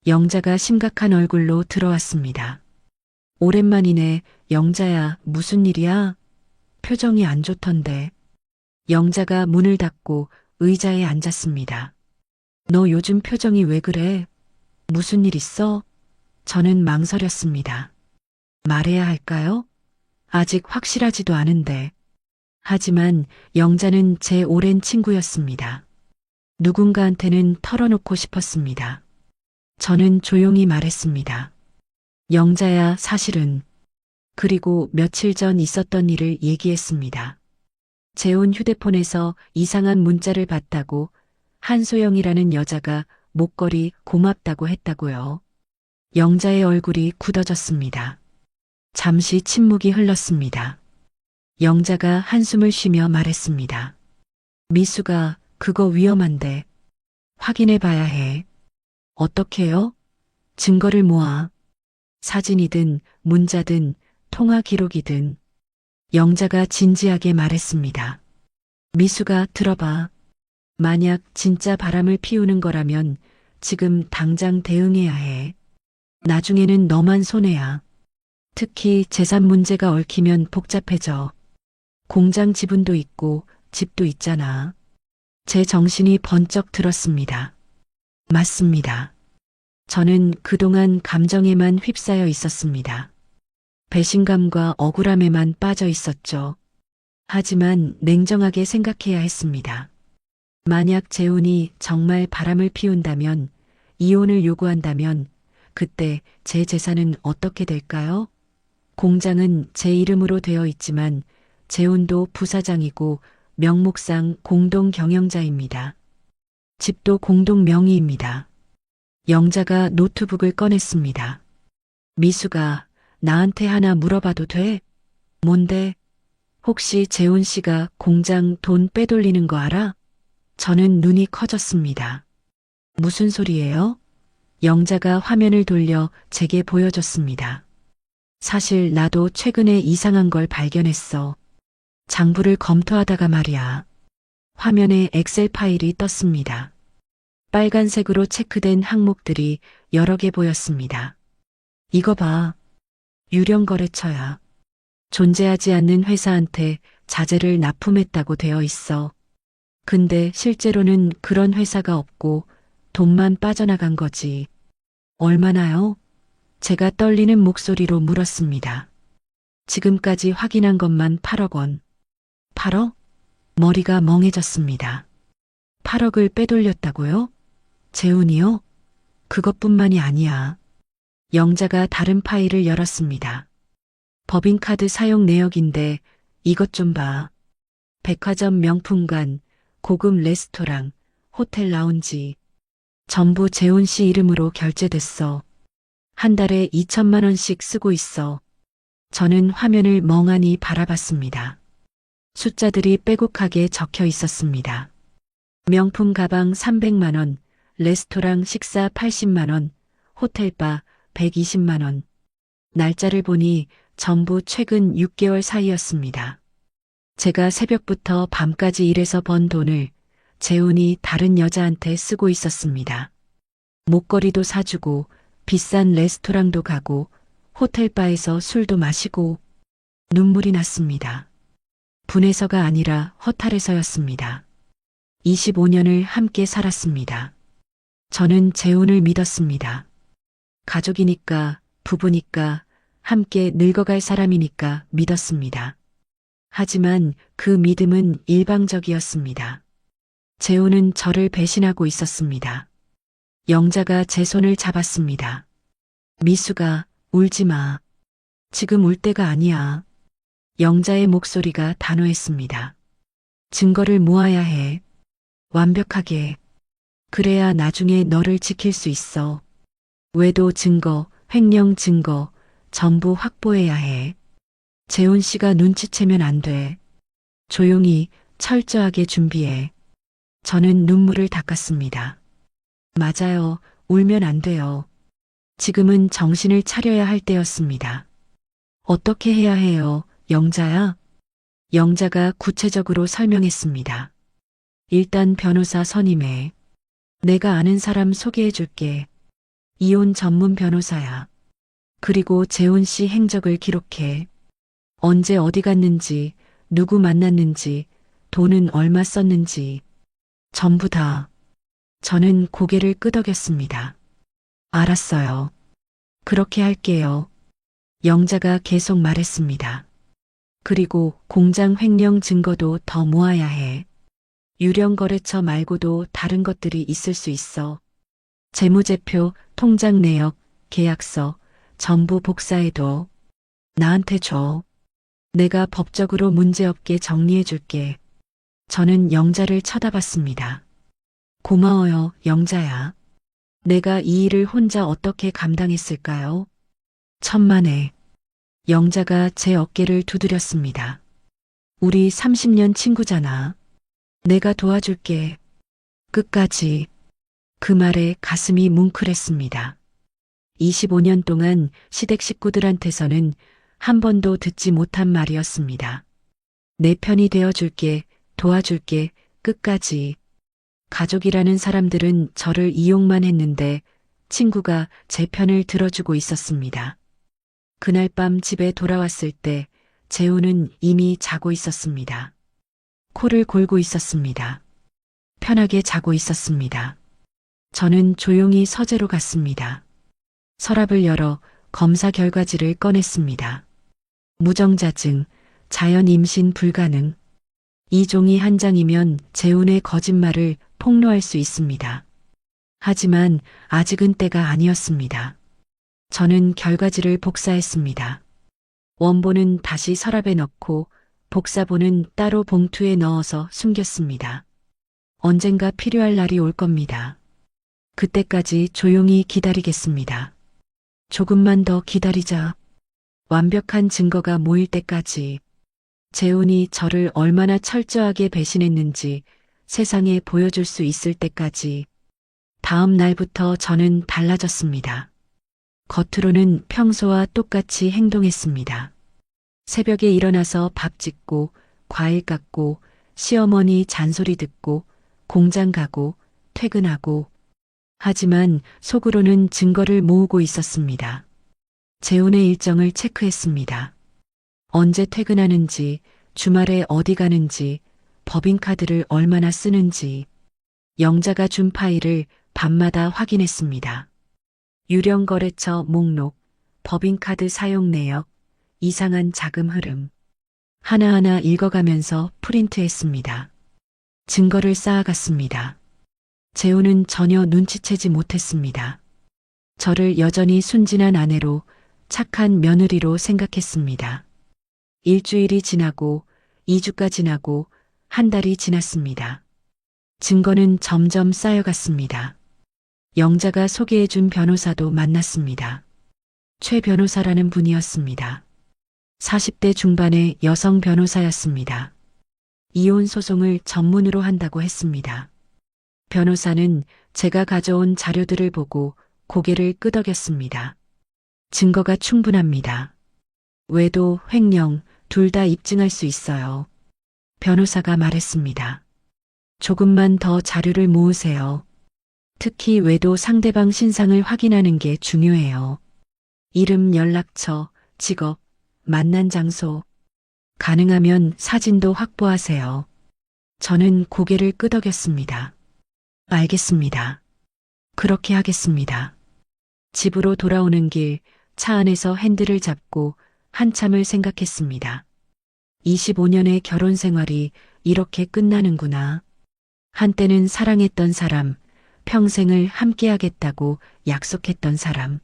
영자가 심각한 얼굴로 들어왔습니다. 오랜만이네. 영자야, 무슨 일이야? 표정이 안 좋던데. 영자가 문을 닫고 의자에 앉았습니다. 너 요즘 표정이 왜 그래? 무슨 일 있어? 저는 망설였습니다. 말해야 할까요? 아직 확실하지도 않은데. 하지만 영자는 제 오랜 친구였습니다. 누군가한테는 털어놓고 싶었습니다. 저는 조용히 말했습니다. 영자야, 사실은. 그리고 며칠 전 있었던 일을 얘기했습니다. 재훈 휴대폰에서 이상한 문자를 봤다고, 한소영이라는 여자가 목걸이 고맙다고 했다고요. 영자의 얼굴이 굳어졌습니다. 잠시 침묵이 흘렀습니다. 영자가 한숨을 쉬며 말했습니다. 미수가, 그거 위험한데. 확인해 봐야 해. 어떻게요? 증거를 모아. 사진이든 문자든 통화 기록이든. 영자가 진지하게 말했습니다. 미수가, 들어봐. 만약 진짜 바람을 피우는 거라면 지금 당장 대응해야 해. 나중에는 너만 손해야. 특히 재산 문제가 얽히면 복잡해져. 공장 지분도 있고 집도 있잖아. 제 정신이 번쩍 들었습니다. 맞습니다. 저는 그동안 감정에만 휩싸여 있었습니다. 배신감과 억울함에만 빠져 있었죠. 하지만 냉정하게 생각해야 했습니다. 만약 재훈이 정말 바람을 피운다면, 이혼을 요구한다면 그때 제 재산은 어떻게 될까요? 공장은 제 이름으로 되어 있지만 재훈도 부사장이고 명목상 공동 경영자입니다. 집도 공동 명의입니다. 영자가 노트북을 꺼냈습니다. 미수가 나한테 하나 물어봐도 돼? 뭔데? 혹시 재훈 씨가 공장 돈 빼돌리는 거 알아? 저는 눈이 커졌습니다. 무슨 소리예요? 영자가 화면을 돌려 제게 보여줬습니다. 사실 나도 최근에 이상한 걸 발견했어. 장부를 검토하다가 말이야. 화면에 엑셀 파일이 떴습니다. 빨간색으로 체크된 항목들이 여러 개 보였습니다. 이거 봐. 유령 거래처야. 존재하지 않는 회사한테 자재를 납품했다고 되어 있어. 근데 실제로는 그런 회사가 없고 돈만 빠져나간 거지. 얼마나요? 제가 떨리는 목소리로 물었습니다. 지금까지 확인한 것만 8억 원. 8억? 머리가 멍해졌습니다. 8억을 빼돌렸다고요? 재훈이요? 그것뿐만이 아니야. 영자가 다른 파일을 열었습니다. 법인카드 사용 내역인데 이것 좀 봐. 백화점 명품관, 고급 레스토랑, 호텔 라운지. 전부 재훈 씨 이름으로 결제됐어. 한 달에 2천만 원씩 쓰고 있어. 저는 화면을 멍하니 바라봤습니다. 숫자들이 빼곡하게 적혀 있었습니다. 명품 가방 300만 원, 레스토랑 식사 80만 원, 호텔바 120만 원. 날짜를 보니 전부 최근 6개월 사이였습니다. 제가 새벽부터 밤까지 일해서 번 돈을 재훈이 다른 여자한테 쓰고 있었습니다. 목걸이도 사주고 비싼 레스토랑도 가고 호텔바에서 술도 마시고 눈물이 났습니다. 분해서가 아니라 허탈해서였습니다. 25년을 함께 살았습니다. 저는 재훈을 믿었습니다. 가족이니까, 부부니까, 함께 늙어갈 사람이니까 믿었습니다. 하지만 그 믿음은 일방적이었습니다. 재훈은 저를 배신하고 있었습니다. 영자가 제 손을 잡았습니다. 미수가 울지 마. 지금 울 때가 아니야. 영자의 목소리가 단호했습니다. 증거를 모아야 해. 완벽하게. 그래야 나중에 너를 지킬 수 있어. 외도 증거, 횡령 증거 전부 확보해야 해. 재훈 씨가 눈치채면 안 돼. 조용히 철저하게 준비해. 저는 눈물을 닦았습니다. 맞아요. 울면 안 돼요. 지금은 정신을 차려야 할 때였습니다. 어떻게 해야 해요, 영자야? 영자가 구체적으로 설명했습니다. 일단 변호사 선임해. 내가 아는 사람 소개해 줄게. 이혼 전문 변호사야. 그리고 재훈 씨 행적을 기록해. 언제 어디 갔는지, 누구 만났는지, 돈은 얼마 썼는지. 전부 다. 저는 고개를 끄덕였습니다. 알았어요. 그렇게 할게요. 영자가 계속 말했습니다. 그리고 공장 횡령 증거도 더 모아야 해. 유령 거래처 말고도 다른 것들이 있을 수 있어. 재무제표, 통장 내역, 계약서 전부 복사해둬. 나한테 줘. 내가 법적으로 문제없게 정리해 줄게. 저는 영자를 쳐다봤습니다. 고마워요, 영자야. 내가 이 일을 혼자 어떻게 감당했을까요? 천만에. 영자가 제 어깨를 두드렸습니다. 우리 30년 친구잖아. 내가 도와줄게. 끝까지. 그 말에 가슴이 뭉클했습니다. 25년 동안 시댁 식구들한테서는 한 번도 듣지 못한 말이었습니다. 내 편이 되어줄게, 도와줄게, 끝까지. 가족이라는 사람들은 저를 이용만 했는데 친구가 제 편을 들어주고 있었습니다. 그날 밤 집에 돌아왔을 때 재훈은 이미 자고 있었습니다. 코를 골고 있었습니다. 편하게 자고 있었습니다. 저는 조용히 서재로 갔습니다. 서랍을 열어 검사 결과지를 꺼냈습니다. 무정자증, 자연 임신 불가능. 이 종이 한 장이면 재훈의 거짓말을 폭로할 수 있습니다. 하지만 아직은 때가 아니었습니다. 저는 결과지를 복사했습니다. 원본은 다시 서랍에 넣고 복사본은 따로 봉투에 넣어서 숨겼습니다. 언젠가 필요할 날이 올 겁니다. 그때까지 조용히 기다리겠습니다. 조금만 더 기다리자. 완벽한 증거가 모일 때까지. 재훈이 저를 얼마나 철저하게 배신했는지 세상에 보여줄 수 있을 때까지. 다음 날부터 저는 달라졌습니다. 겉으로는 평소와 똑같이 행동했습니다. 새벽에 일어나서 밥 짓고, 과일 깎고, 시어머니 잔소리 듣고, 공장 가고, 퇴근하고. 하지만 속으로는 증거를 모으고 있었습니다. 재훈의 일정을 체크했습니다. 언제 퇴근하는지, 주말에 어디 가는지, 법인카드를 얼마나 쓰는지, 영자가 준 파일을 밤마다 확인했습니다. 유령거래처 목록, 법인카드 사용 내역, 이상한 자금 흐름. 하나하나 읽어가면서 프린트했습니다. 증거를 쌓아갔습니다. 재훈은 전혀 눈치채지 못했습니다. 저를 여전히 순진한 아내로, 착한 며느리로 생각했습니다. 일주일이 지나고, 2주가 지나고, 한 달이 지났습니다. 증거는 점점 쌓여갔습니다. 영자가 소개해준 변호사도 만났습니다. 최 변호사라는 분이었습니다. 40대 중반의 여성 변호사였습니다. 이혼 소송을 전문으로 한다고 했습니다. 변호사는 제가 가져온 자료들을 보고 고개를 끄덕였습니다. 증거가 충분합니다. 외도, 횡령, 둘 다 입증할 수 있어요. 변호사가 말했습니다. 조금만 더 자료를 모으세요. 특히 외도 상대방 신상을 확인하는 게 중요해요. 이름, 연락처, 직업, 만난 장소. 가능하면 사진도 확보하세요. 저는 고개를 끄덕였습니다. 알겠습니다. 그렇게 하겠습니다. 집으로 돌아오는 길, 차 안에서 핸들을 잡고 한참을 생각했습니다. 25년의 결혼 생활이 이렇게 끝나는구나. 한때는 사랑했던 사람, 평생을 함께하겠다고 약속했던 사람.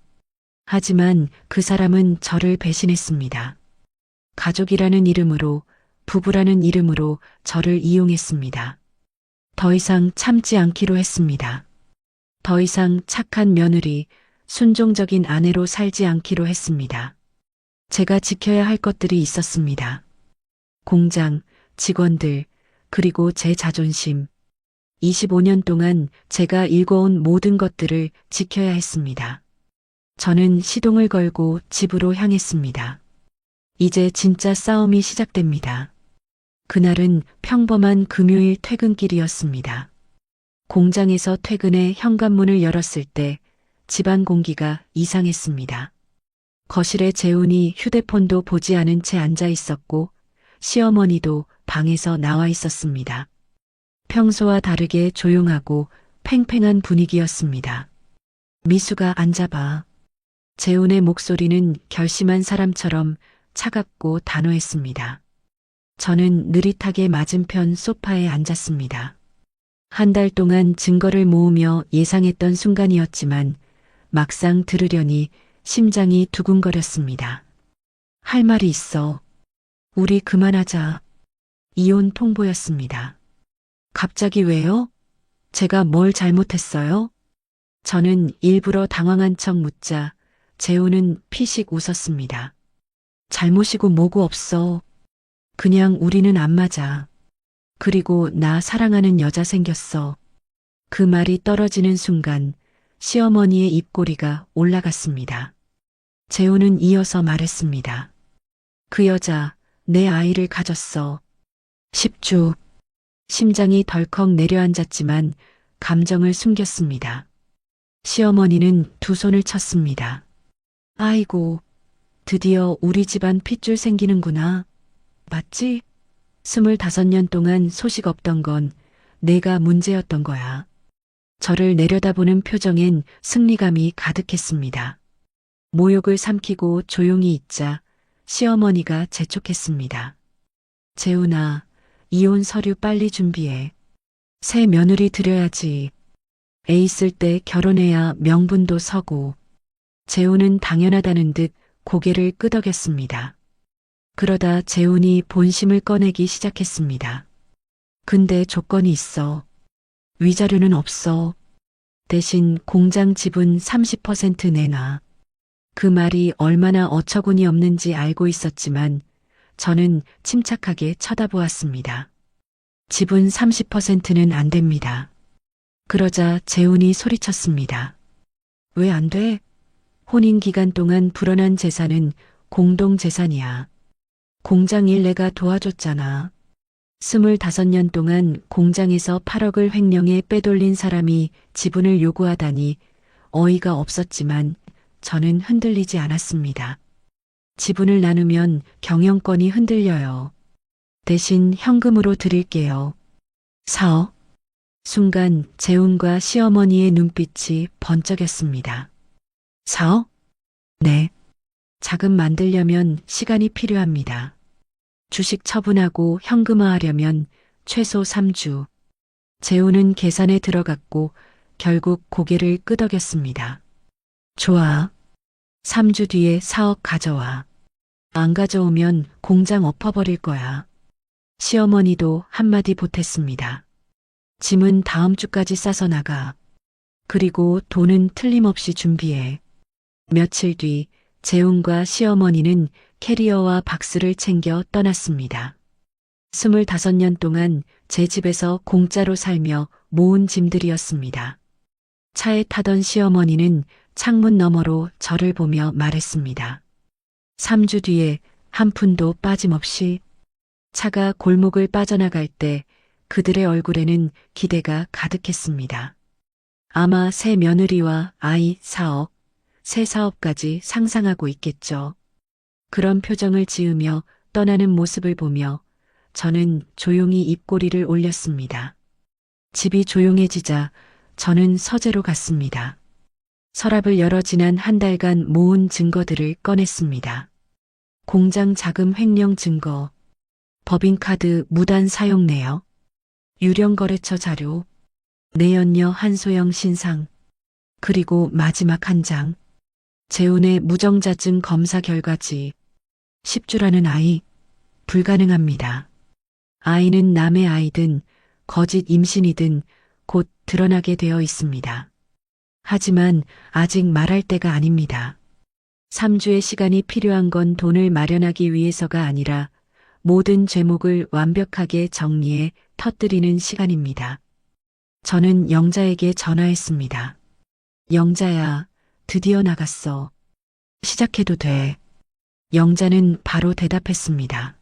하지만 그 사람은 저를 배신했습니다. 가족이라는 이름으로, 부부라는 이름으로 저를 이용했습니다. 더 이상 참지 않기로 했습니다. 더 이상 착한 며느리, 순종적인 아내로 살지 않기로 했습니다. 제가 지켜야 할 것들이 있었습니다. 공장, 직원들, 그리고 제 자존심. 25년 동안 제가 일궈온 모든 것들을 지켜야 했습니다. 저는 시동을 걸고 집으로 향했습니다. 이제 진짜 싸움이 시작됩니다. 그날은 평범한 금요일 퇴근길이었습니다. 공장에서 퇴근해 현관문을 열었을 때 집안 공기가 이상했습니다. 거실에 재훈이 휴대폰도 보지 않은 채 앉아 있었고 시어머니도 방에서 나와 있었습니다. 평소와 다르게 조용하고 팽팽한 분위기였습니다. 미수가 앉아봐. 재훈의 목소리는 결심한 사람처럼 차갑고 단호했습니다. 저는 느릿하게 맞은편 소파에 앉았습니다. 한 달 동안 증거를 모으며 예상했던 순간이었지만 막상 들으려니 심장이 두근거렸습니다. 할 말이 있어. 우리 그만하자. 이혼 통보였습니다. 갑자기 왜요? 제가 뭘 잘못했어요? 저는 일부러 당황한 척 묻자 재훈은 피식 웃었습니다. 잘못이고 뭐고 없어. 그냥 우리는 안 맞아. 그리고 나 사랑하는 여자 생겼어. 그 말이 떨어지는 순간 시어머니의 입꼬리가 올라갔습니다. 재훈은 이어서 말했습니다. 그 여자, 내 아이를 가졌어. 10주. 심장이 덜컥 내려앉았지만 감정을 숨겼습니다. 시어머니는 두 손을 쳤습니다. 아이고, 드디어 우리 집안 핏줄 생기는구나. 맞지? 25년 동안 소식 없던 건 내가 문제였던 거야. 저를 내려다보는 표정엔 승리감이 가득했습니다. 모욕을 삼키고 조용히 있자 시어머니가 재촉했습니다. 재훈아, 이혼 서류 빨리 준비해. 새 며느리 들여야지. 애 있을 때 결혼해야 명분도 서고. 재훈은 당연하다는 듯 고개를 끄덕였습니다. 그러다 재훈이 본심을 꺼내기 시작했습니다. 근데 조건이 있어. 위자료는 없어. 대신 공장 지분 30% 내놔. 그 말이 얼마나 어처구니 없는지 알고 있었지만 저는 침착하게 쳐다보았습니다. 지분 30%는 안 됩니다. 그러자 재훈이 소리쳤습니다. 왜 안 돼? 혼인 기간 동안 불어난 재산은 공동 재산이야. 공장 일 내가 도와줬잖아. 25년 동안 공장에서 8억을 횡령해 빼돌린 사람이 지분을 요구하다니 어이가 없었지만 저는 흔들리지 않았습니다. 지분을 나누면 경영권이 흔들려요. 대신 현금으로 드릴게요. 4억. 순간 재훈과 시어머니의 눈빛이 번쩍였습니다. 4억? 네. 자금 만들려면 시간이 필요합니다. 주식 처분하고 현금화하려면 최소 3주. 재훈은 계산에 들어갔고 결국 고개를 끄덕였습니다. 좋아. 3주 뒤에 4억 가져와. 안 가져오면 공장 엎어버릴 거야. 시어머니도 한마디 보탰습니다. 짐은 다음 주까지 싸서 나가. 그리고 돈은 틀림없이 준비해. 며칠 뒤 재훈과 시어머니는 캐리어와 박스를 챙겨 떠났습니다. 25년 동안 제 집에서 공짜로 살며 모은 짐들이었습니다. 차에 타던 시어머니는 창문 너머로 저를 보며 말했습니다. 3주 뒤에 한 푼도 빠짐없이. 차가 골목을 빠져나갈 때 그들의 얼굴에는 기대가 가득했습니다. 아마 새 며느리와 아이 4억, 새 사업까지 상상하고 있겠죠. 그런 표정을 지으며 떠나는 모습을 보며 저는 조용히 입꼬리를 올렸습니다. 집이 조용해지자 저는 서재로 갔습니다. 서랍을 열어 지난 한 달간 모은 증거들을 꺼냈습니다. 공장 자금 횡령 증거, 법인카드 무단 사용 내역, 유령거래처 자료, 내연녀 한소영 신상, 그리고 마지막 한 장, 재훈의 무정자증 검사 결과지. 10주라는 아이, 불가능합니다. 아이는 남의 아이든 거짓 임신이든 곧 드러나게 되어 있습니다. 하지만 아직 말할 때가 아닙니다. 3주의 시간이 필요한 건 돈을 마련하기 위해서가 아니라 모든 죄목을 완벽하게 정리해 터뜨리는 시간입니다. 저는 영자에게 전화했습니다. 영자야, 드디어 나갔어. 시작해도 돼. 영자는 바로 대답했습니다.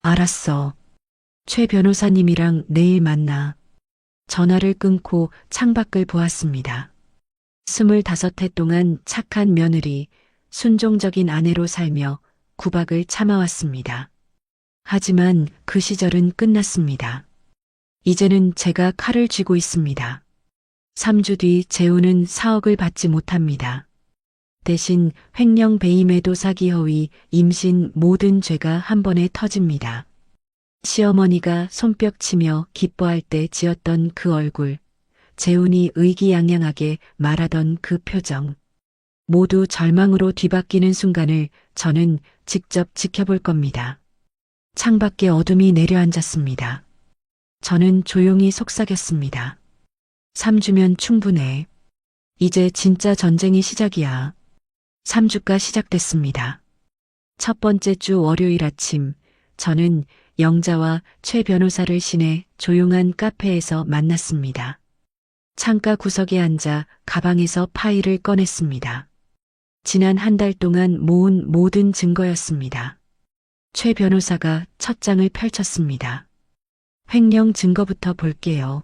알았어. 최 변호사님이랑 내일 만나. 전화를 끊고 창밖을 보았습니다. 25해 동안 착한 며느리, 순종적인 아내로 살며 구박을 참아왔습니다. 하지만 그 시절은 끝났습니다. 이제는 제가 칼을 쥐고 있습니다. 3주 뒤 재훈은 4억을 받지 못합니다. 대신 횡령 배임외도 사기 허위 임신 모든 죄가 한 번에 터집니다. 시어머니가 손뼉치며 기뻐할 때 지었던 그 얼굴, 재훈이 의기양양하게 말하던 그 표정, 모두 절망으로 뒤바뀌는 순간을 저는 직접 지켜볼 겁니다. 창밖에 어둠이 내려앉았습니다. 저는 조용히 속삭였습니다. 3주면 충분해. 이제 진짜 전쟁이 시작이야. 3주가 시작됐습니다. 첫 번째 주 월요일 아침, 저는 영자와 최 변호사를 시내 조용한 카페에서 만났습니다. 창가 구석에 앉아 가방에서 파일을 꺼냈습니다. 지난 한 달 동안 모은 모든 증거였습니다. 최 변호사가 첫 장을 펼쳤습니다. 횡령 증거부터 볼게요.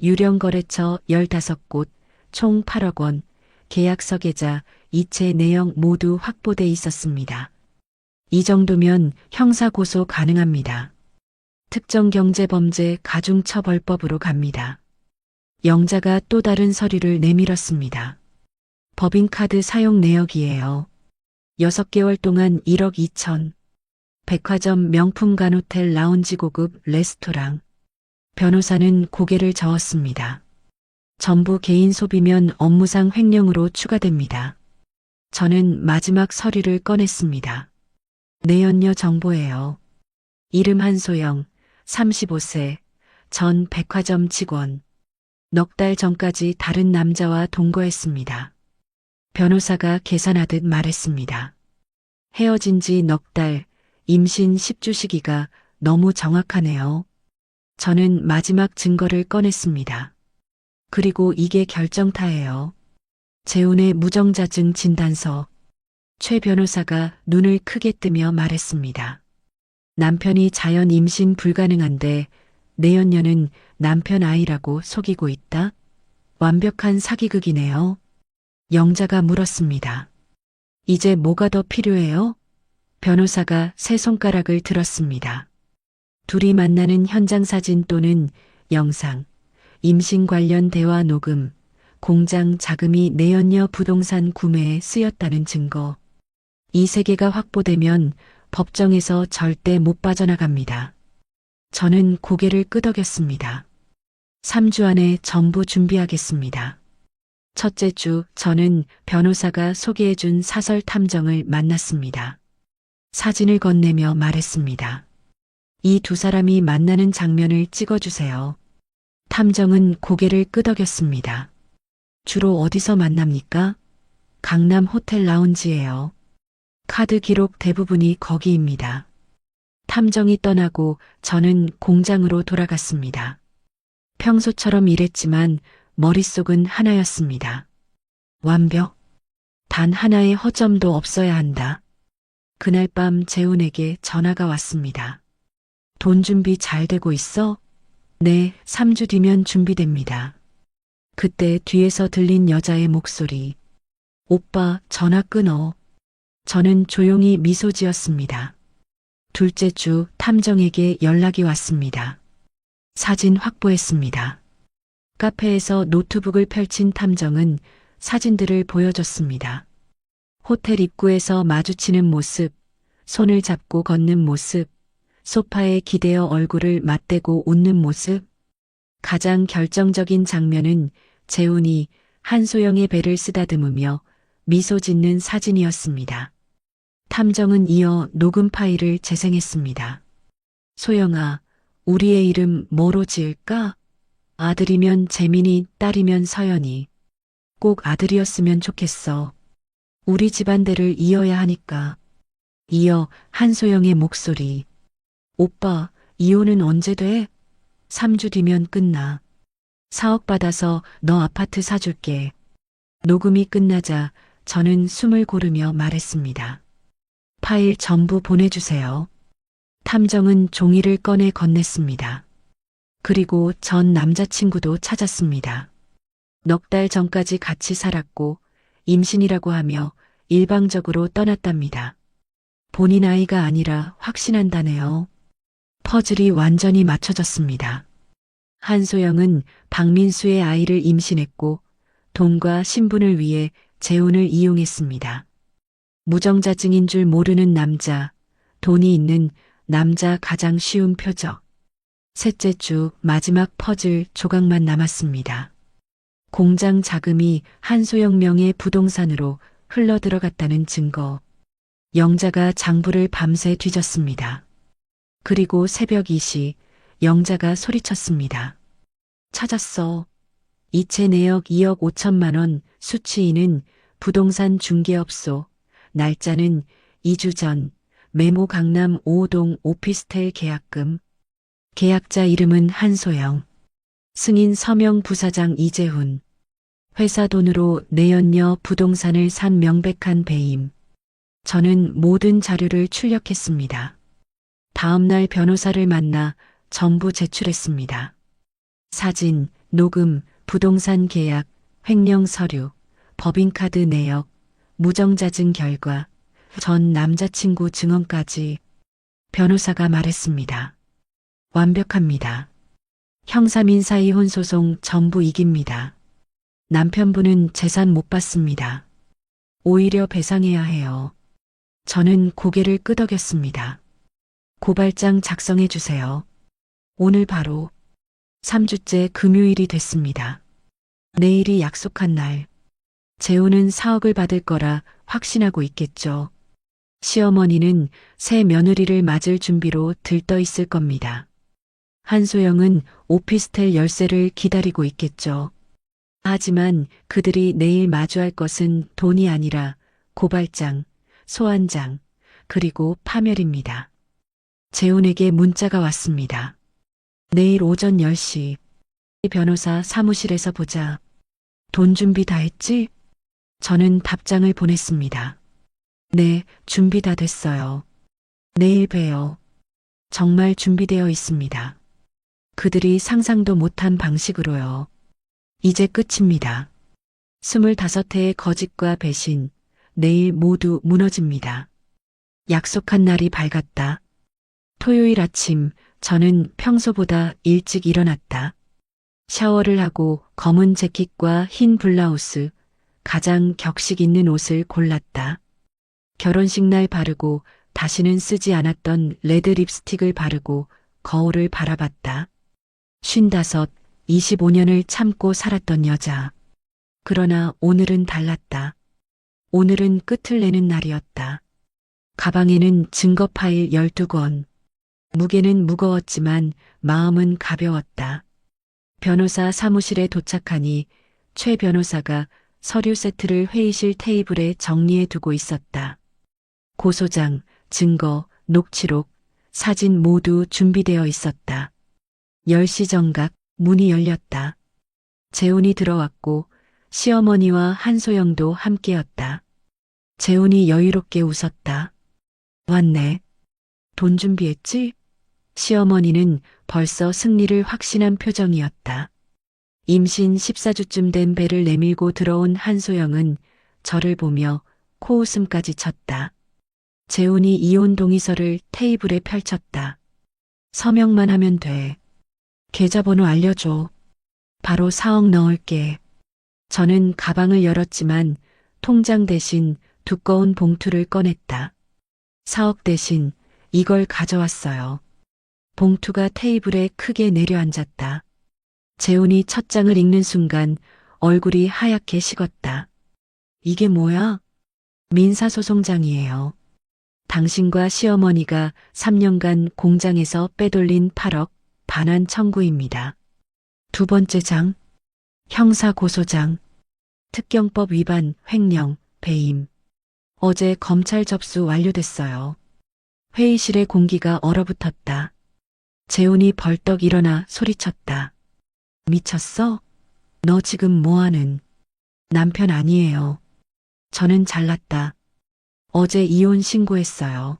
유령거래처 15곳, 총 8억 원, 계약서 계좌, 이체 내역 모두 확보돼 있었습니다. 이 정도면 형사고소 가능합니다. 특정경제범죄 가중처벌법으로 갑니다. 영자가 또 다른 서류를 내밀었습니다. 법인카드 사용 내역이에요. 6개월 동안 1억 2천. 백화점 명품 간호텔 라운지 고급 레스토랑. 변호사는 고개를 저었습니다. 전부 개인 소비면 업무상 횡령으로 추가됩니다. 저는 마지막 서류를 꺼냈습니다. 내연녀 정보예요. 이름 한소영, 35세, 전 백화점 직원. 넉 달 전까지 다른 남자와 동거했습니다. 변호사가 계산하듯 말했습니다. 헤어진 지 넉 달, 임신 10주 시기가 너무 정확하네요. 저는 마지막 증거를 꺼냈습니다. 그리고 이게 결정타예요. 재훈의 무정자증 진단서. 최 변호사가 눈을 크게 뜨며 말했습니다. 남편이 자연 임신 불가능한데 내연녀는 남편 아이라고 속이고 있다? 완벽한 사기극이네요. 영자가 물었습니다. 이제 뭐가 더 필요해요? 변호사가 세 손가락을 들었습니다. 둘이 만나는 현장 사진 또는 영상, 임신 관련 대화 녹음, 공장 자금이 내연녀 부동산 구매에 쓰였다는 증거. 이 세 개가 확보되면 법정에서 절대 못 빠져나갑니다. 저는 고개를 끄덕였습니다. 3주 안에 전부 준비하겠습니다. 첫째 주 저는 변호사가 소개해준 사설 탐정을 만났습니다. 사진을 건네며 말했습니다. 이 두 사람이 만나는 장면을 찍어주세요. 탐정은 고개를 끄덕였습니다. 주로 어디서 만납니까? 강남 호텔 라운지예요. 카드 기록 대부분이 거기입니다. 탐정이 떠나고 저는 공장으로 돌아갔습니다. 평소처럼 일했지만 머릿속은 하나였습니다. 완벽. 단 하나의 허점도 없어야 한다. 그날 밤 재훈에게 전화가 왔습니다. 돈 준비 잘 되고 있어? 네, 3주 뒤면 준비됩니다. 그때 뒤에서 들린 여자의 목소리. 오빠, 전화 끊어. 저는 조용히 미소 지었습니다. 둘째 주 탐정에게 연락이 왔습니다. 사진 확보했습니다. 카페에서 노트북을 펼친 탐정은 사진들을 보여줬습니다. 호텔 입구에서 마주치는 모습, 손을 잡고 걷는 모습, 소파에 기대어 얼굴을 맞대고 웃는 모습. 가장 결정적인 장면은 재훈이 한소영의 배를 쓰다듬으며 미소 짓는 사진이었습니다. 탐정은 이어 녹음 파일을 재생했습니다. 소영아, 우리의 이름 뭐로 지을까? 아들이면 재민이, 딸이면 서연이. 꼭 아들이었으면 좋겠어. 우리 집안대를 이어야 하니까. 이어 한소영의 목소리. 오빠, 이혼은 언제 돼? 3주 뒤면 끝나. 4억 받아서 너 아파트 사줄게. 녹음이 끝나자 저는 숨을 고르며 말했습니다. 파일 전부 보내주세요. 탐정은 종이를 꺼내 건넸습니다. 그리고 전 남자친구도 찾았습니다. 넉 달 전까지 같이 살았고 임신이라고 하며 일방적으로 떠났답니다. 본인 아이가 아니라 확신한다네요. 퍼즐이 완전히 맞춰졌습니다. 한소영은 박민수의 아이를 임신했고 돈과 신분을 위해 재혼을 이용했습니다. 무정자증인 줄 모르는 남자, 돈이 있는 남자 가장 쉬운 표적. 셋째 주 마지막 퍼즐 조각만 남았습니다. 공장 자금이 한소영 명의 부동산으로 흘러들어갔다는 증거. 영자가 장부를 밤새 뒤졌습니다. 그리고 새벽 2시 영자가 소리쳤습니다. 찾았어. 이체 내역 2억 5천만 원, 수취인은 부동산 중개업소, 날짜는 2주 전, 메모 강남 5호동 오피스텔 계약금. 계약자 이름은 한소영. 승인 서명 부사장 이재훈. 회사 돈으로 내연녀 부동산을 산 명백한 배임. 저는 모든 자료를 출력했습니다. 다음 날 변호사를 만나 전부 제출했습니다. 사진, 녹음, 부동산 계약, 횡령 서류, 법인카드 내역, 무정자증 결과, 전 남자친구 증언까지. 변호사가 말했습니다. 완벽합니다. 형사민사이혼 소송 전부 이깁니다. 남편분은 재산 못 받습니다. 오히려 배상해야 해요. 저는 고개를 끄덕였습니다. 고발장 작성해 주세요. 오늘 바로. 3주째 금요일이 됐습니다. 내일이 약속한 날. 재훈은 4억을 받을 거라 확신하고 있겠죠. 시어머니는 새 며느리를 맞을 준비로 들떠 있을 겁니다. 한소영은 오피스텔 열쇠를 기다리고 있겠죠. 하지만 그들이 내일 마주할 것은 돈이 아니라 고발장, 소환장, 그리고 파멸입니다. 재훈에게 문자가 왔습니다. 내일 오전 10시 변호사 사무실에서 보자. 돈 준비 다 했지? 저는 답장을 보냈습니다. 네, 준비 다 됐어요. 내일 봬요. 정말 준비되어 있습니다. 그들이 상상도 못한 방식으로요. 이제 끝입니다. 25회의 거짓과 배신, 내일 모두 무너집니다. 약속한 날이 밝았다. 토요일 아침, 저는 평소보다 일찍 일어났다. 샤워를 하고 검은 재킷과 흰 블라우스, 가장 격식 있는 옷을 골랐다. 결혼식 날 바르고 다시는 쓰지 않았던 레드 립스틱을 바르고 거울을 바라봤다. 55, 25년을 참고 살았던 여자. 그러나 오늘은 달랐다. 오늘은 끝을 내는 날이었다. 가방에는 증거 파일 12권. 무게는 무거웠지만 마음은 가벼웠다. 변호사 사무실에 도착하니 최 변호사가 서류 세트를 회의실 테이블에 정리해 두고 있었다. 고소장, 증거, 녹취록, 사진 모두 준비되어 있었다. 10시 정각 문이 열렸다. 재훈이 들어왔고 시어머니와 한소영도 함께였다. 재훈이 여유롭게 웃었다. 왔네. 돈 준비했지? 시어머니는 벌써 승리를 확신한 표정이었다. 임신 14주쯤 된 배를 내밀고 들어온 한소영은 저를 보며 코웃음까지 쳤다. 재훈이 이혼 동의서를 테이블에 펼쳤다. 서명만 하면 돼. 계좌번호 알려줘. 바로 4억 넣을게. 저는 가방을 열었지만 통장 대신 두꺼운 봉투를 꺼냈다. 4억 대신 이걸 가져왔어요. 봉투가 테이블에 크게 내려앉았다. 재훈이 첫 장을 읽는 순간 얼굴이 하얗게 식었다. 이게 뭐야? 민사소송장이에요. 당신과 시어머니가 3년간 공장에서 빼돌린 8억 반환 청구입니다. 두 번째 장, 형사고소장, 특경법 위반, 횡령, 배임. 어제 검찰 접수 완료됐어요. 회의실의 공기가 얼어붙었다. 재훈이 벌떡 일어나 소리쳤다. 미쳤어? 너 지금 뭐하는? 남편 아니에요. 저는 잘났다. 어제 이혼 신고했어요.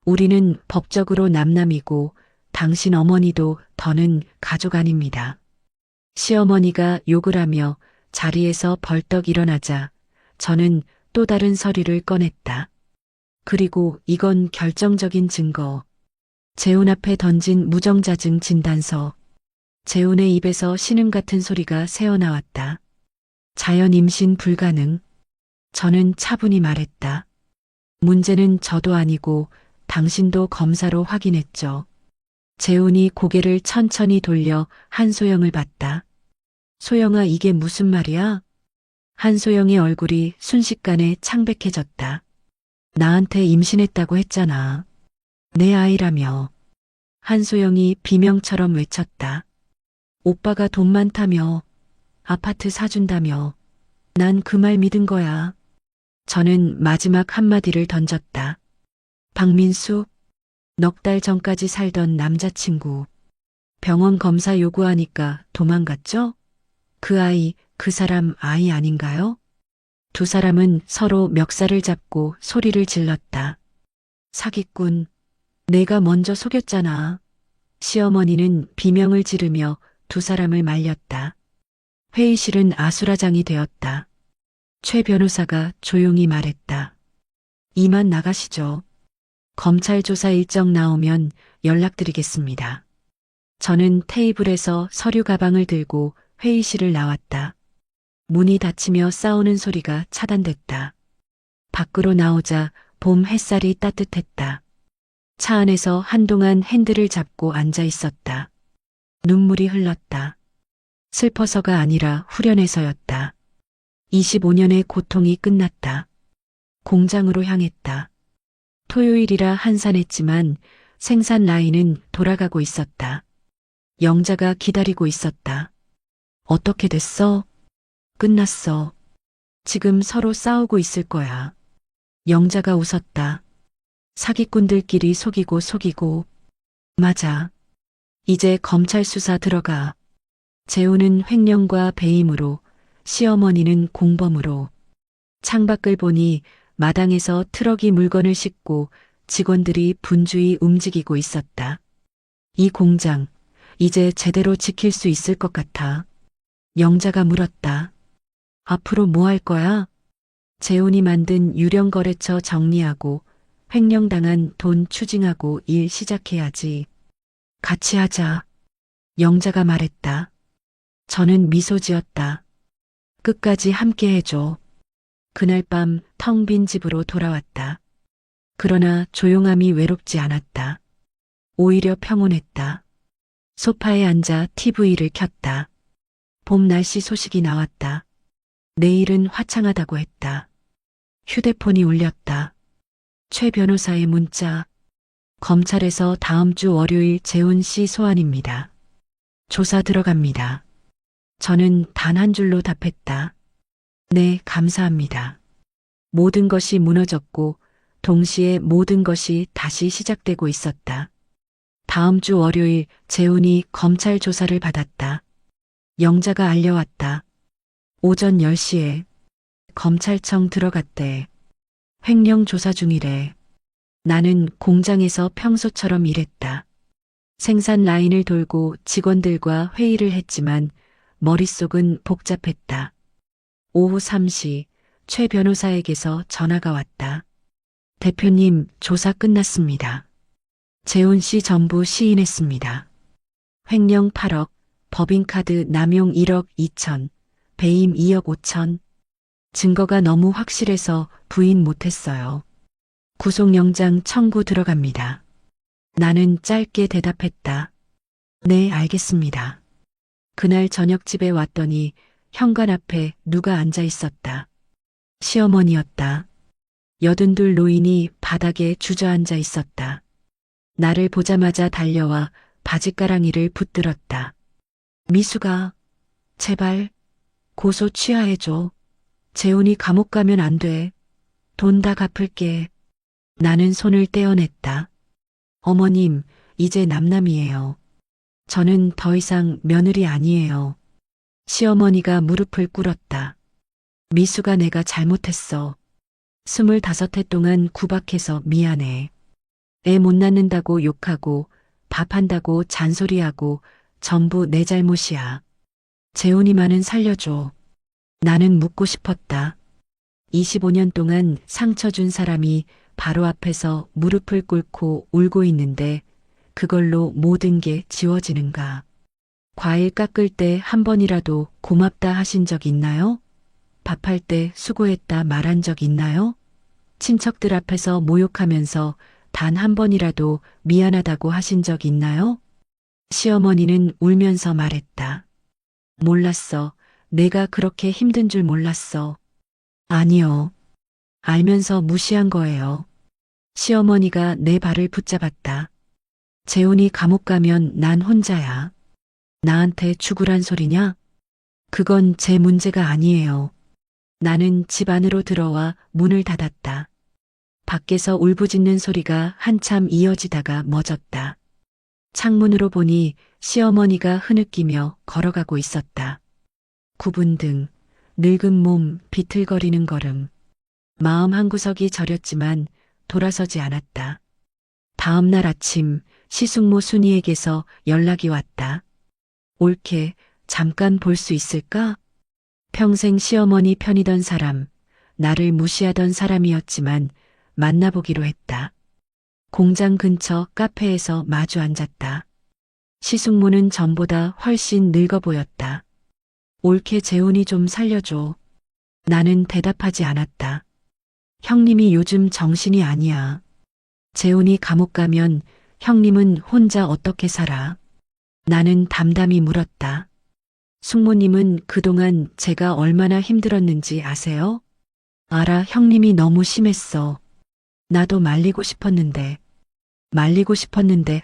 우리는 법적으로 남남이고 당신 어머니도 더는 가족 아닙니다. 시어머니가 욕을 하며 자리에서 벌떡 일어나자 저는 또 다른 서류를 꺼냈다. 그리고 이건 결정적인 증거. 재훈 앞에 던진 무정자증 진단서. 재훈의 입에서 신음 같은 소리가 새어나왔다. 자연 임신 불가능. 저는 차분히 말했다. 문제는 저도 아니고 당신도 검사로 확인했죠. 재훈이 고개를 천천히 돌려 한소영을 봤다. 소영아, 이게 무슨 말이야? 한소영의 얼굴이 순식간에 창백해졌다. 나한테 임신했다고 했잖아. 내 아이라며. 한소영이 비명처럼 외쳤다. 오빠가 돈 많다며. 아파트 사준다며. 난 그 말 믿은 거야. 저는 마지막 한마디를 던졌다. 박민수, 넉 달 전까지 살던 남자친구. 병원 검사 요구하니까 도망갔죠? 그 아이, 그 사람 아이 아닌가요? 두 사람은 서로 멱살을 잡고 소리를 질렀다. 사기꾼, 내가 먼저 속였잖아. 시어머니는 비명을 지르며 두 사람을 말렸다. 회의실은 아수라장이 되었다. 최 변호사가 조용히 말했다. 이만 나가시죠. 검찰 조사 일정 나오면 연락드리겠습니다. 저는 테이블에서 서류 가방을 들고 회의실을 나왔다. 문이 닫히며 싸우는 소리가 차단됐다. 밖으로 나오자 봄 햇살이 따뜻했다. 차 안에서 한동안 핸들을 잡고 앉아 있었다. 눈물이 흘렀다. 슬퍼서가 아니라 후련해서였다. 25년의 고통이 끝났다. 공장으로 향했다. 토요일이라 한산했지만 생산 라인은 돌아가고 있었다. 영자가 기다리고 있었다. 어떻게 됐어? 끝났어. 지금 서로 싸우고 있을 거야. 영자가 웃었다. 사기꾼들끼리 속이고. 맞아. 이제 검찰 수사 들어가. 재우는 횡령과 배임으로, 시어머니는 공범으로. 창밖을 보니 마당에서 트럭이 물건을 싣고 직원들이 분주히 움직이고 있었다. 이 공장, 이제 제대로 지킬 수 있을 것 같아. 영자가 물었다. 앞으로 뭐 할 거야? 재훈이 만든 유령거래처 정리하고 횡령당한 돈 추징하고 일 시작해야지. 같이 하자. 영자가 말했다. 저는 미소 지었다. 끝까지 함께 해줘. 그날 밤 텅 빈 집으로 돌아왔다. 그러나 조용함이 외롭지 않았다. 오히려 평온했다. 소파에 앉아 TV를 켰다. 봄 날씨 소식이 나왔다. 내일은 화창하다고 했다. 휴대폰이 울렸다. 최 변호사의 문자. 검찰에서 다음 주 월요일 재훈 씨 소환입니다. 조사 들어갑니다. 저는 단 한 줄로 답했다. 네, 감사합니다. 모든 것이 무너졌고 동시에 모든 것이 다시 시작되고 있었다. 다음 주 월요일 재훈이 검찰 조사를 받았다. 영자가 알려왔다. 오전 10시에 검찰청 들어갔대. 횡령 조사 중이래. 나는 공장에서 평소처럼 일했다. 생산 라인을 돌고 직원들과 회의를 했지만 머릿속은 복잡했다. 오후 3시 최 변호사에게서 전화가 왔다. 대표님, 조사 끝났습니다. 재훈 씨 전부 시인했습니다. 횡령 8억, 법인카드 남용 1억 2천, 배임 2억 5천. 증거가 너무 확실해서 부인 못했어요. 구속영장 청구 들어갑니다. 나는 짧게 대답했다. 네, 알겠습니다. 그날 저녁 집에 왔더니 현관 앞에 누가 앉아 있었다. 시어머니였다. 82 노인이 바닥에 주저앉아 있었다. 나를 보자마자 달려와 바지가랑이를 붙들었다. 미수가, 제발 고소 취하해줘. 재훈이 감옥 가면 안 돼. 돈 다 갚을게. 나는 손을 떼어냈다. 어머님, 이제 남남이에요. 저는 더 이상 며느리 아니에요. 시어머니가 무릎을 꿇었다. 미수가 내가 잘못했어. 25해 동안 구박해서 미안해. 애 못 낳는다고 욕하고 밥한다고 잔소리하고 전부 내 잘못이야. 재훈이만은 살려줘. 나는 묻고 싶었다. 25년 동안 상처 준 사람이 바로 앞에서 무릎을 꿇고 울고 있는데 그걸로 모든 게 지워지는가? 과일 깎을 때 한 번이라도 고맙다 하신 적 있나요? 밥할 때 수고했다 말한 적 있나요? 친척들 앞에서 모욕하면서 단 한 번이라도 미안하다고 하신 적 있나요? 시어머니는 울면서 말했다. 몰랐어. 내가 그렇게 힘든 줄 몰랐어. 아니요. 알면서 무시한 거예요. 시어머니가 내 발을 붙잡았다. 재훈이 감옥 가면 난 혼자야. 나한테 죽으란 소리냐? 그건 제 문제가 아니에요. 나는 집 안으로 들어와 문을 닫았다. 밖에서 울부짖는 소리가 한참 이어지다가 멎었다. 창문으로 보니 시어머니가 흐느끼며 걸어가고 있었다. 굽은 등, 늙은 몸, 비틀거리는 걸음. 마음 한구석이 저렸지만 돌아서지 않았다. 다음 날 아침 시숙모 순이에게서 연락이 왔다. 옳게 잠깐 볼 수 있을까? 평생 시어머니 편이던 사람, 나를 무시하던 사람이었지만 만나보기로 했다. 공장 근처 카페에서 마주 앉았다. 시숙모는 전보다 훨씬 늙어 보였다. 옳게 재훈이 좀 살려줘. 나는 대답하지 않았다. 형님이 요즘 정신이 아니야. 재훈이 감옥 가면 형님은 혼자 어떻게 살아? 나는 담담히 물었다. 숙모님은 그동안 제가 얼마나 힘들었는지 아세요? 알아, 형님이 너무 심했어. 나도 말리고 싶었는데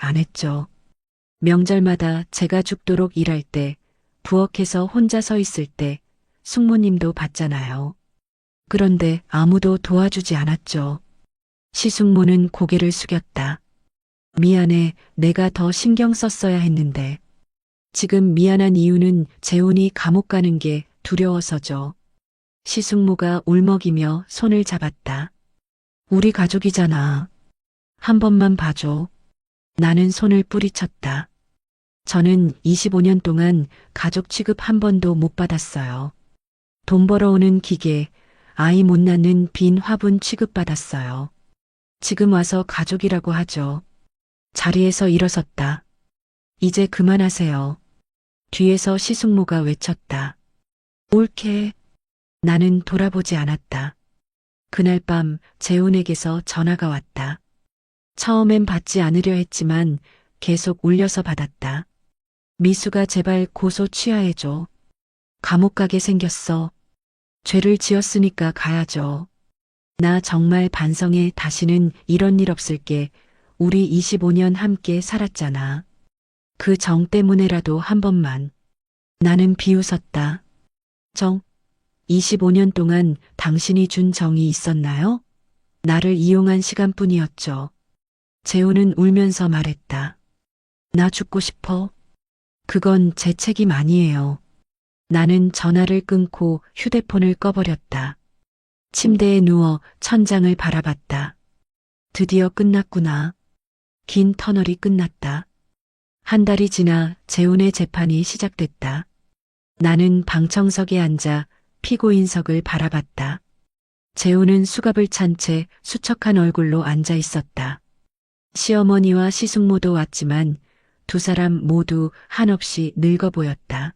안 했죠. 명절마다 제가 죽도록 일할 때, 부엌에서 혼자 서 있을 때, 숙모님도 봤잖아요. 그런데 아무도 도와주지 않았죠. 시숙모는 고개를 숙였다. 미안해, 내가 더 신경 썼어야 했는데. 지금 미안한 이유는 재훈이 감옥 가는 게 두려워서죠. 시숙모가 울먹이며 손을 잡았다. 우리 가족이잖아. 한 번만 봐줘. 나는 손을 뿌리쳤다. 저는 25년 동안 가족 취급 한 번도 못 받았어요. 돈 벌어오는 기계, 아이 못 낳는 빈 화분 취급받았어요. 지금 와서 가족이라고 하죠. 자리에서 일어섰다. 이제 그만하세요. 뒤에서 시숙모가 외쳤다. 옳게. 나는 돌아보지 않았다. 그날 밤 재훈에게서 전화가 왔다. 처음엔 받지 않으려 했지만 계속 울려서 받았다. 미수가 제발 고소 취하해줘. 감옥 가게 생겼어. 죄를 지었으니까 가야죠. 나 정말 반성해. 다시는 이런 일 없을게. 우리 25년 함께 살았잖아. 그 정 때문에라도 한 번만. 나는 비웃었다. 정? 25년 동안 당신이 준 정이 있었나요? 나를 이용한 시간뿐이었죠. 재훈은 울면서 말했다. 나 죽고 싶어. 그건 제 책임 아니에요. 나는 전화를 끊고 휴대폰을 꺼버렸다. 침대에 누워 천장을 바라봤다. 드디어 끝났구나. 긴 터널이 끝났다. 한 달이 지나 재훈의 재판이 시작됐다. 나는 방청석에 앉아 피고인석을 바라봤다. 재훈은 수갑을 찬 채 수척한 얼굴로 앉아 있었다. 시어머니와 시숙모도 왔지만 두 사람 모두 한없이 늙어 보였다.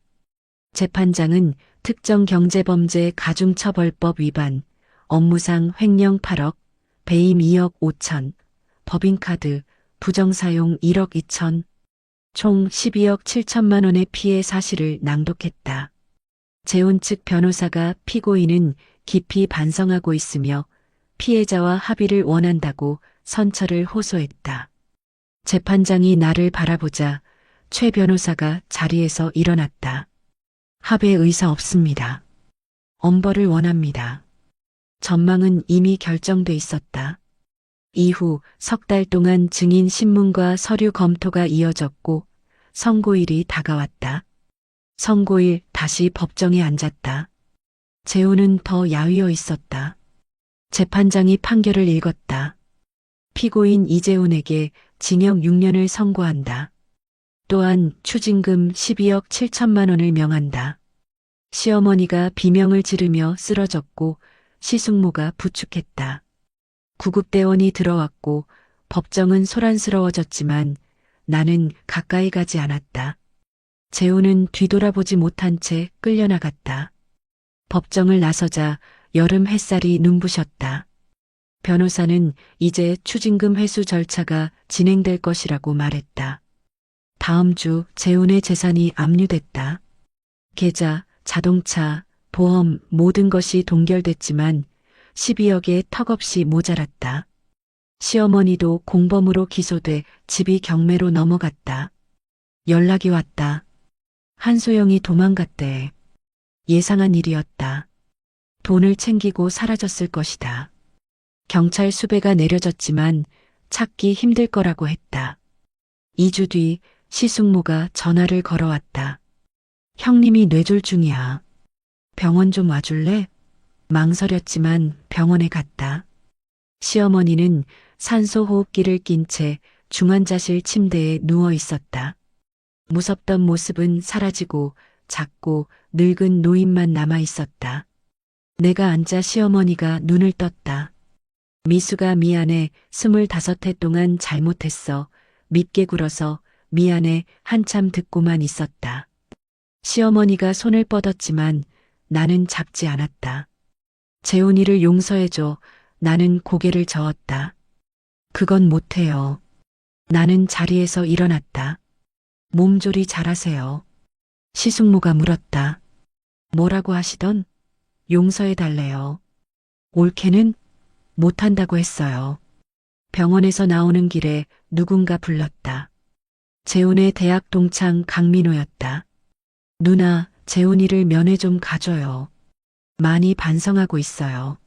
재판장은 특정 경제범죄 가중처벌법 위반, 업무상 횡령 8억, 배임 2억 5천, 법인카드, 부정사용 1억 2천, 총 12억 7천만 원의 피해 사실을 낭독했다. 재훈 측 변호사가 피고인은 깊이 반성하고 있으며 피해자와 합의를 원한다고 선처를 호소했다. 재판장이 나를 바라보자 최 변호사가 자리에서 일어났다. 합의 의사 없습니다. 엄벌을 원합니다. 전망은 이미 결정돼 있었다. 이후 석 달 동안 증인 신문과 서류 검토가 이어졌고 선고일이 다가왔다. 선고일 다시 법정에 앉았다. 재훈은 더 야위어 있었다. 재판장이 판결을 읽었다. 피고인 이재훈에게 징역 6년을 선고한다. 또한 추징금 12억 7천만 원을 명한다. 시어머니가 비명을 지르며 쓰러졌고 시숙모가 부축했다. 구급대원이 들어왔고 법정은 소란스러워졌지만 나는 가까이 가지 않았다. 재훈은 뒤돌아보지 못한 채 끌려나갔다. 법정을 나서자 여름 햇살이 눈부셨다. 변호사는 이제 추징금 회수 절차가 진행될 것이라고 말했다. 다음 주 재훈의 재산이 압류됐다. 계좌, 자동차, 보험 모든 것이 동결됐지만 12억에 턱없이 모자랐다. 시어머니도 공범으로 기소돼 집이 경매로 넘어갔다. 연락이 왔다. 한소영이 도망갔대. 예상한 일이었다. 돈을 챙기고 사라졌을 것이다. 경찰 수배가 내려졌지만 찾기 힘들 거라고 했다. 2주 뒤 시숙모가 전화를 걸어왔다. 형님이 뇌졸중이야. 병원 좀 와줄래? 망설였지만 병원에 갔다. 시어머니는 산소호흡기를 낀 채 중환자실 침대에 누워 있었다. 무섭던 모습은 사라지고 작고 늙은 노인만 남아 있었다. 내가 앉아 시어머니가 눈을 떴다. 미수가 미안해 25해 동안 잘못했어. 밉게 굴어서 미안해 한참 듣고만 있었다. 시어머니가 손을 뻗었지만 나는 잡지 않았다. 재훈이를 용서해줘. 나는 고개를 저었다. 그건 못해요. 나는 자리에서 일어났다. 몸조리 잘하세요. 시숙모가 물었다. 뭐라고 하시던? 용서해달래요. 옳게는 못한다고 했어요. 병원에서 나오는 길에 누군가 불렀다. 재훈의 대학 동창 강민호였다. 누나, 재훈이를 면회 좀 가줘요. 많이 반성하고 있어요.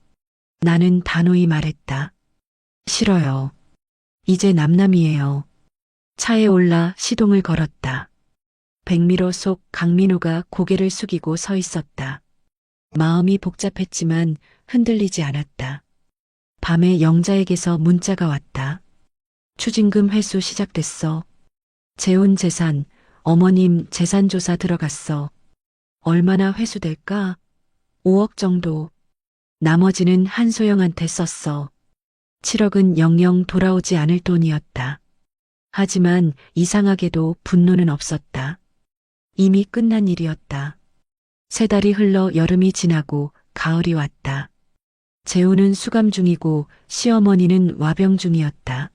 나는 단호히 말했다. 싫어요. 이제 남남이에요. 차에 올라 시동을 걸었다. 백미러 속 강민호가 고개를 숙이고 서 있었다. 마음이 복잡했지만 흔들리지 않았다. 밤에 영자에게서 문자가 왔다. 추징금 회수 시작됐어. 재훈 재산, 어머님 재산조사 들어갔어. 얼마나 회수될까? 5억 정도. 나머지는 한소영한테 썼어. 7억은 영영 돌아오지 않을 돈이었다. 하지만 이상하게도 분노는 없었다. 이미 끝난 일이었다. 3달이 흘러 여름이 지나고 가을이 왔다. 재훈은 수감 중이고 시어머니는 와병 중이었다.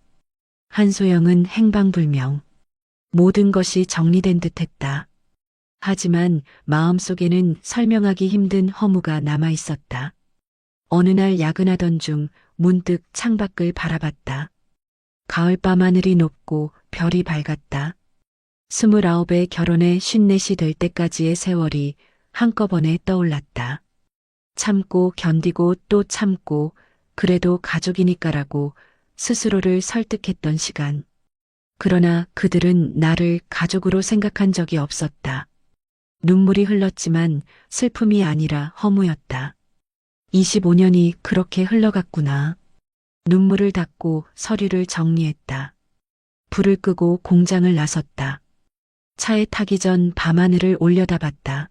한소영은 행방불명. 모든 것이 정리된 듯했다. 하지만 마음속에는 설명하기 힘든 허무가 남아 있었다. 어느 날 야근하던 중 문득 창밖을 바라봤다. 가을밤 하늘이 높고 별이 밝았다. 29에 결혼해 54이 될 때까지의 세월이 한꺼번에 떠올랐다. 참고 견디고 또 참고 그래도 가족이니까라고 스스로를 설득했던 시간. 그러나 그들은 나를 가족으로 생각한 적이 없었다. 눈물이 흘렀지만 슬픔이 아니라 허무였다. 25년이 그렇게 흘러갔구나. 눈물을 닦고 서류를 정리했다. 불을 끄고 공장을 나섰다. 차에 타기 전 밤하늘을 올려다봤다.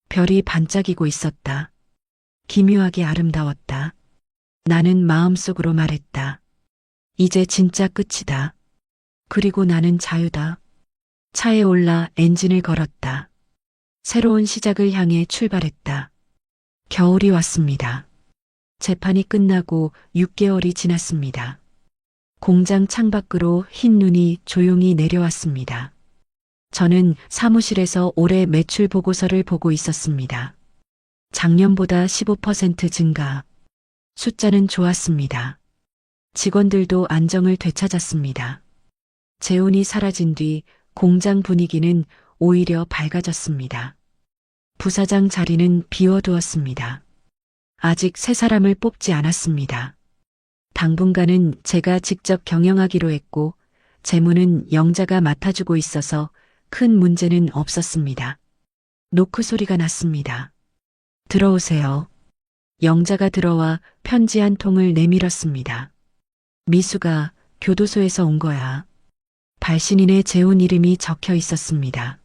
별이 반짝이고 있었다. 기묘하게 아름다웠다. 나는 마음속으로 말했다. 이제 진짜 끝이다. 그리고 나는 자유다. 차에 올라 엔진을 걸었다. 새로운 시작을 향해 출발했다. 겨울이 왔습니다. 재판이 끝나고 6개월이 지났습니다. 공장 창밖으로 흰 눈이 조용히 내려왔습니다. 저는 사무실에서 올해 매출 보고서를 보고 있었습니다. 작년보다 15% 증가. 숫자는 좋았습니다. 직원들도 안정을 되찾았습니다. 재훈이 사라진 뒤 공장 분위기는 오히려 밝아졌습니다. 부사장 자리는 비워두었습니다. 아직 새 사람을 뽑지 않았습니다. 당분간은 제가 직접 경영하기로 했고 재무는 영자가 맡아주고 있어서 큰 문제는 없었습니다. 노크 소리가 났습니다. 들어오세요. 영자가 들어와 편지 한 통을 내밀었습니다. 미수가 교도소에서 온 거야. 발신인의 재훈 이름이 적혀 있었습니다.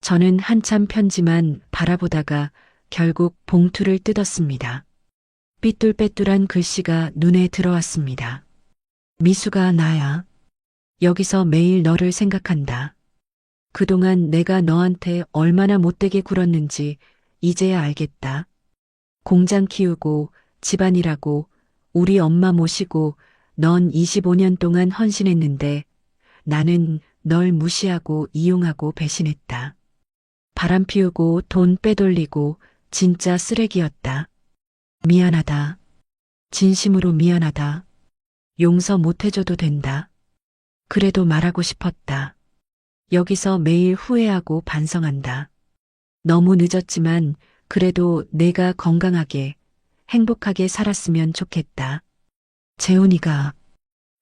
저는 한참 편지만 바라보다가 결국 봉투를 뜯었습니다. 삐뚤빼뚤한 글씨가 눈에 들어왔습니다. 미수가 나야. 여기서 매일 너를 생각한다. 그동안 내가 너한테 얼마나 못되게 굴었는지 이제야 알겠다. 공장 키우고 집안일하고 우리 엄마 모시고 넌 25년 동안 헌신했는데 나는 널 무시하고 이용하고 배신했다. 바람 피우고 돈 빼돌리고 진짜 쓰레기였다. 미안하다. 진심으로 미안하다. 용서 못해줘도 된다. 그래도 말하고 싶었다. 여기서 매일 후회하고 반성한다. 너무 늦었지만 그래도 내가 건강하게 행복하게 살았으면 좋겠다. 재훈이가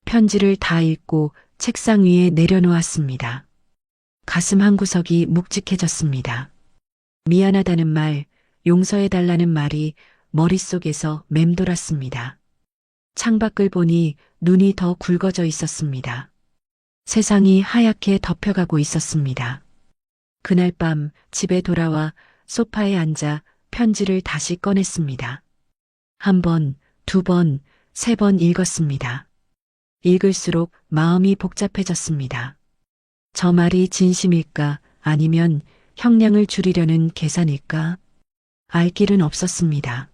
편지를 다 읽고 책상 위에 내려놓았습니다. 가슴 한구석이 묵직해졌습니다. 미안하다는 말, 용서해달라는 말이 머릿속에서 맴돌았습니다. 창밖을 보니 눈이 더 굵어져 있었습니다. 세상이 하얗게 덮여가고 있었습니다. 그날 밤 집에 돌아와 소파에 앉아 편지를 다시 꺼냈습니다. 1번, 2번, 3번 읽었습니다. 읽을수록 마음이 복잡해졌습니다. 저 말이 진심일까 아니면 형량을 줄이려는 계산일까? 알 길은 없었습니다.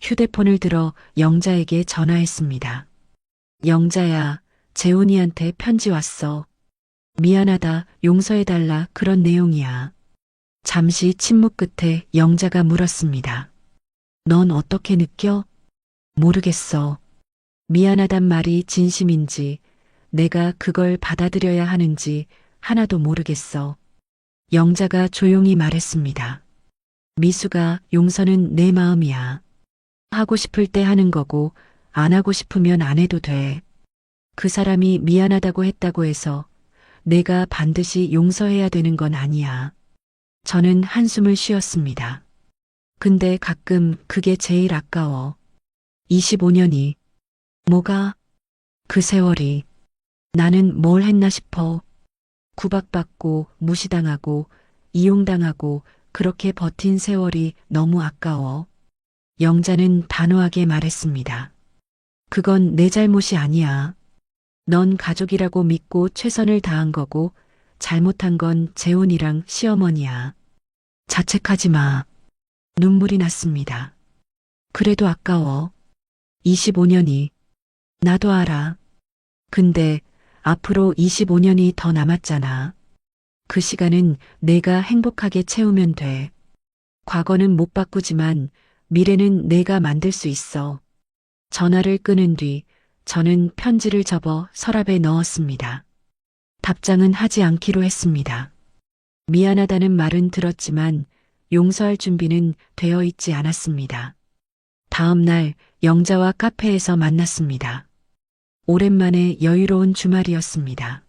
휴대폰을 들어 영자에게 전화했습니다. 영자야, 재훈이한테 편지 왔어. 미안하다, 용서해달라 그런 내용이야. 잠시 침묵 끝에 영자가 물었습니다. 넌 어떻게 느껴? 모르겠어. 미안하단 말이 진심인지 내가 그걸 받아들여야 하는지 하나도 모르겠어. 영자가 조용히 말했습니다. 미수가 용서는 내 마음이야. 하고 싶을 때 하는 거고 안 하고 싶으면 안 해도 돼. 그 사람이 미안하다고 했다고 해서 내가 반드시 용서해야 되는 건 아니야. 저는 한숨을 쉬었습니다. 근데 가끔 그게 제일 아까워. 25년이. 뭐가? 그 세월이. 나는 뭘 했나 싶어. 구박받고 무시당하고 이용당하고 그렇게 버틴 세월이 너무 아까워. 영자는 단호하게 말했습니다. 그건 내 잘못이 아니야. 넌 가족이라고 믿고 최선을 다한 거고 잘못한 건 재훈이랑 시어머니야. 자책하지 마. 눈물이 났습니다. 그래도 아까워. 25년이. 나도 알아. 근데 앞으로 25년이 더 남았잖아. 그 시간은 내가 행복하게 채우면 돼. 과거는 못 바꾸지만 미래는 내가 만들 수 있어. 전화를 끊은 뒤 저는 편지를 접어 서랍에 넣었습니다. 답장은 하지 않기로 했습니다. 미안하다는 말은 들었지만 용서할 준비는 되어 있지 않았습니다. 다음 날 영자와 카페에서 만났습니다. 오랜만에 여유로운 주말이었습니다.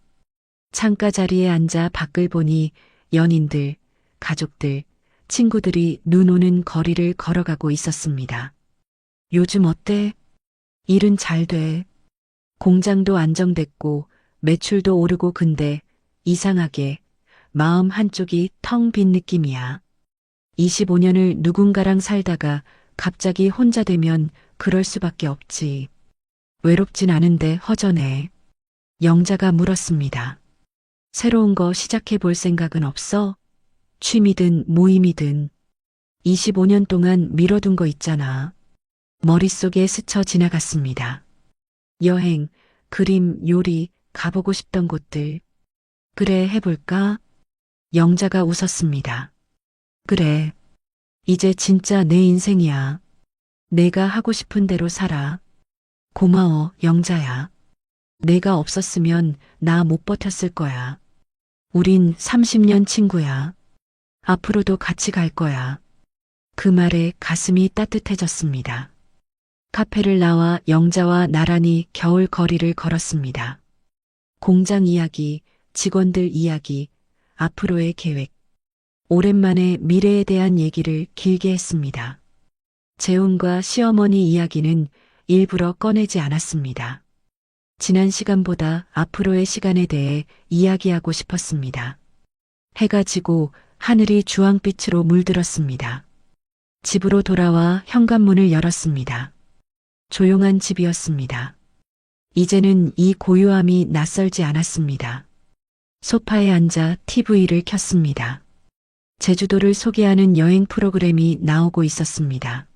창가 자리에 앉아 밖을 보니 연인들, 가족들, 친구들이 눈 오는 거리를 걸어가고 있었습니다. 요즘 어때? 일은 잘 돼. 공장도 안정됐고 매출도 오르고 근데 이상하게 마음 한쪽이 텅 빈 느낌이야. 25년을 누군가랑 살다가 갑자기 혼자 되면 그럴 수밖에 없지. 외롭진 않은데 허전해. 영자가 물었습니다. 새로운 거 시작해 볼 생각은 없어? 취미든 모임이든. 25년 동안 미뤄둔 거 있잖아. 머릿속에 스쳐 지나갔습니다. 여행, 그림, 요리, 가보고 싶던 곳들. 그래, 해볼까? 영자가 웃었습니다. 그래. 이제 진짜 내 인생이야. 내가 하고 싶은 대로 살아. 고마워, 영자야. 내가 없었으면 나 못 버텼을 거야. 우린 30년 친구야. 앞으로도 같이 갈 거야. 그 말에 가슴이 따뜻해졌습니다. 카페를 나와 영자와 나란히 겨울 거리를 걸었습니다. 공장 이야기, 직원들 이야기, 앞으로의 계획. 오랜만에 미래에 대한 얘기를 길게 했습니다. 재훈과 시어머니 이야기는 일부러 꺼내지 않았습니다. 지난 시간보다 앞으로의 시간에 대해 이야기하고 싶었습니다. 해가 지고 하늘이 주황빛으로 물들었습니다. 집으로 돌아와 현관문을 열었습니다. 조용한 집이었습니다. 이제는 이 고요함이 낯설지 않았습니다. 소파에 앉아 TV를 켰습니다. 제주도를 소개하는 여행 프로그램이 나오고 있었습니다.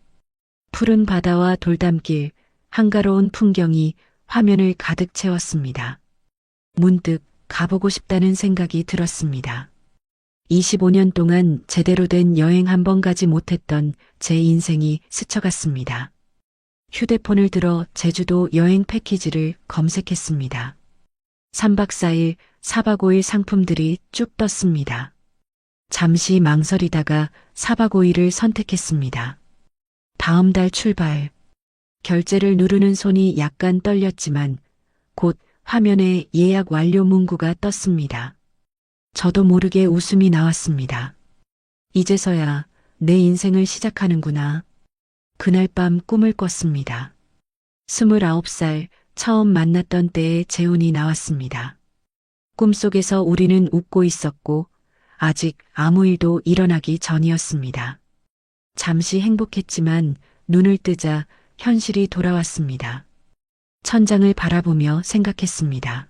푸른 바다와 돌담길, 한가로운 풍경이 화면을 가득 채웠습니다. 문득 가보고 싶다는 생각이 들었습니다. 25년 동안 제대로 된 여행 한 번 가지 못했던 제 인생이 스쳐갔습니다. 휴대폰을 들어 제주도 여행 패키지를 검색했습니다. 3박 4일, 4박 5일 상품들이 쭉 떴습니다. 잠시 망설이다가 4박 5일을 선택했습니다. 다음 달 출발. 결제를 누르는 손이 약간 떨렸지만 곧 화면에 예약 완료 문구가 떴습니다. 저도 모르게 웃음이 나왔습니다. 이제서야 내 인생을 시작하는구나. 그날 밤 꿈을 꿨습니다. 29살 처음 만났던 때의 재훈이 나왔습니다. 꿈속에서 우리는 웃고 있었고 아직 아무 일도 일어나기 전이었습니다. 잠시 행복했지만 눈을 뜨자 현실이 돌아왔습니다. 천장을 바라보며 생각했습니다.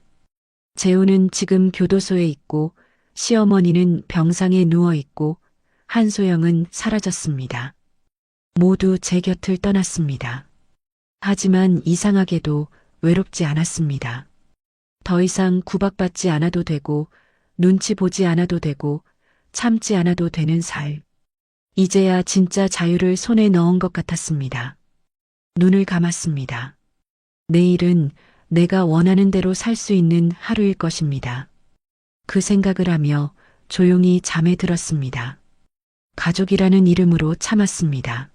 재훈은 지금 교도소에 있고 시어머니는 병상에 누워 있고 한소영은 사라졌습니다. 모두 제 곁을 떠났습니다. 하지만 이상하게도 외롭지 않았습니다. 더 이상 구박받지 않아도 되고 눈치 보지 않아도 되고 참지 않아도 되는 삶. 이제야 진짜 자유를 손에 넣은 것 같았습니다. 눈을 감았습니다. 내일은 내가 원하는 대로 살 수 있는 하루일 것입니다. 그 생각을 하며 조용히 잠에 들었습니다. 가족이라는 이름으로 참았습니다.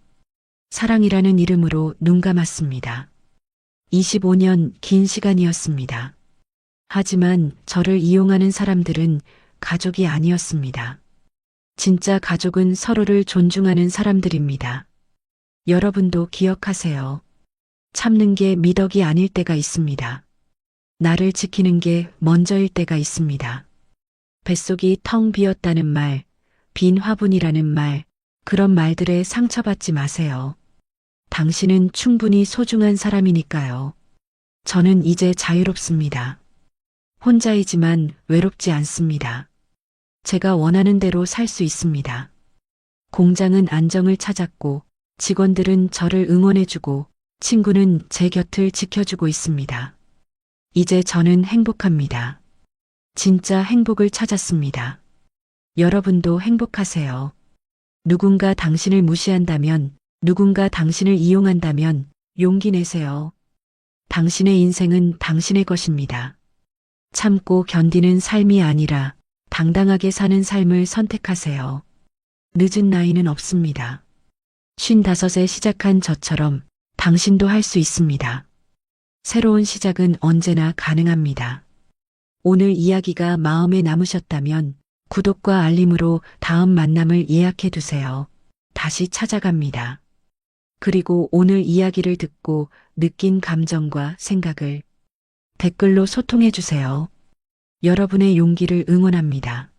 사랑이라는 이름으로 눈 감았습니다. 25년 긴 시간이었습니다. 하지만 저를 이용하는 사람들은 가족이 아니었습니다. 진짜 가족은 서로를 존중하는 사람들입니다. 여러분도 기억하세요. 참는 게 미덕이 아닐 때가 있습니다. 나를 지키는 게 먼저일 때가 있습니다. 뱃속이 텅 비었다는 말, 빈 화분이라는 말, 그런 말들에 상처받지 마세요. 당신은 충분히 소중한 사람이니까요. 저는 이제 자유롭습니다. 혼자이지만 외롭지 않습니다. 제가 원하는 대로 살 수 있습니다. 공장은 안정을 찾았고, 직원들은 저를 응원해주고, 친구는 제 곁을 지켜주고 있습니다. 이제 저는 행복합니다. 진짜 행복을 찾았습니다. 여러분도 행복하세요. 누군가 당신을 무시한다면, 누군가 당신을 이용한다면 용기 내세요. 당신의 인생은 당신의 것입니다. 참고 견디는 삶이 아니라 당당하게 사는 삶을 선택하세요. 늦은 나이는 없습니다. 55에 시작한 저처럼 당신도 할 수 있습니다. 새로운 시작은 언제나 가능합니다. 오늘 이야기가 마음에 남으셨다면 구독과 알림으로 다음 만남을 예약해 두세요. 다시 찾아갑니다. 그리고 오늘 이야기를 듣고 느낀 감정과 생각을 댓글로 소통해 주세요. 여러분의 용기를 응원합니다.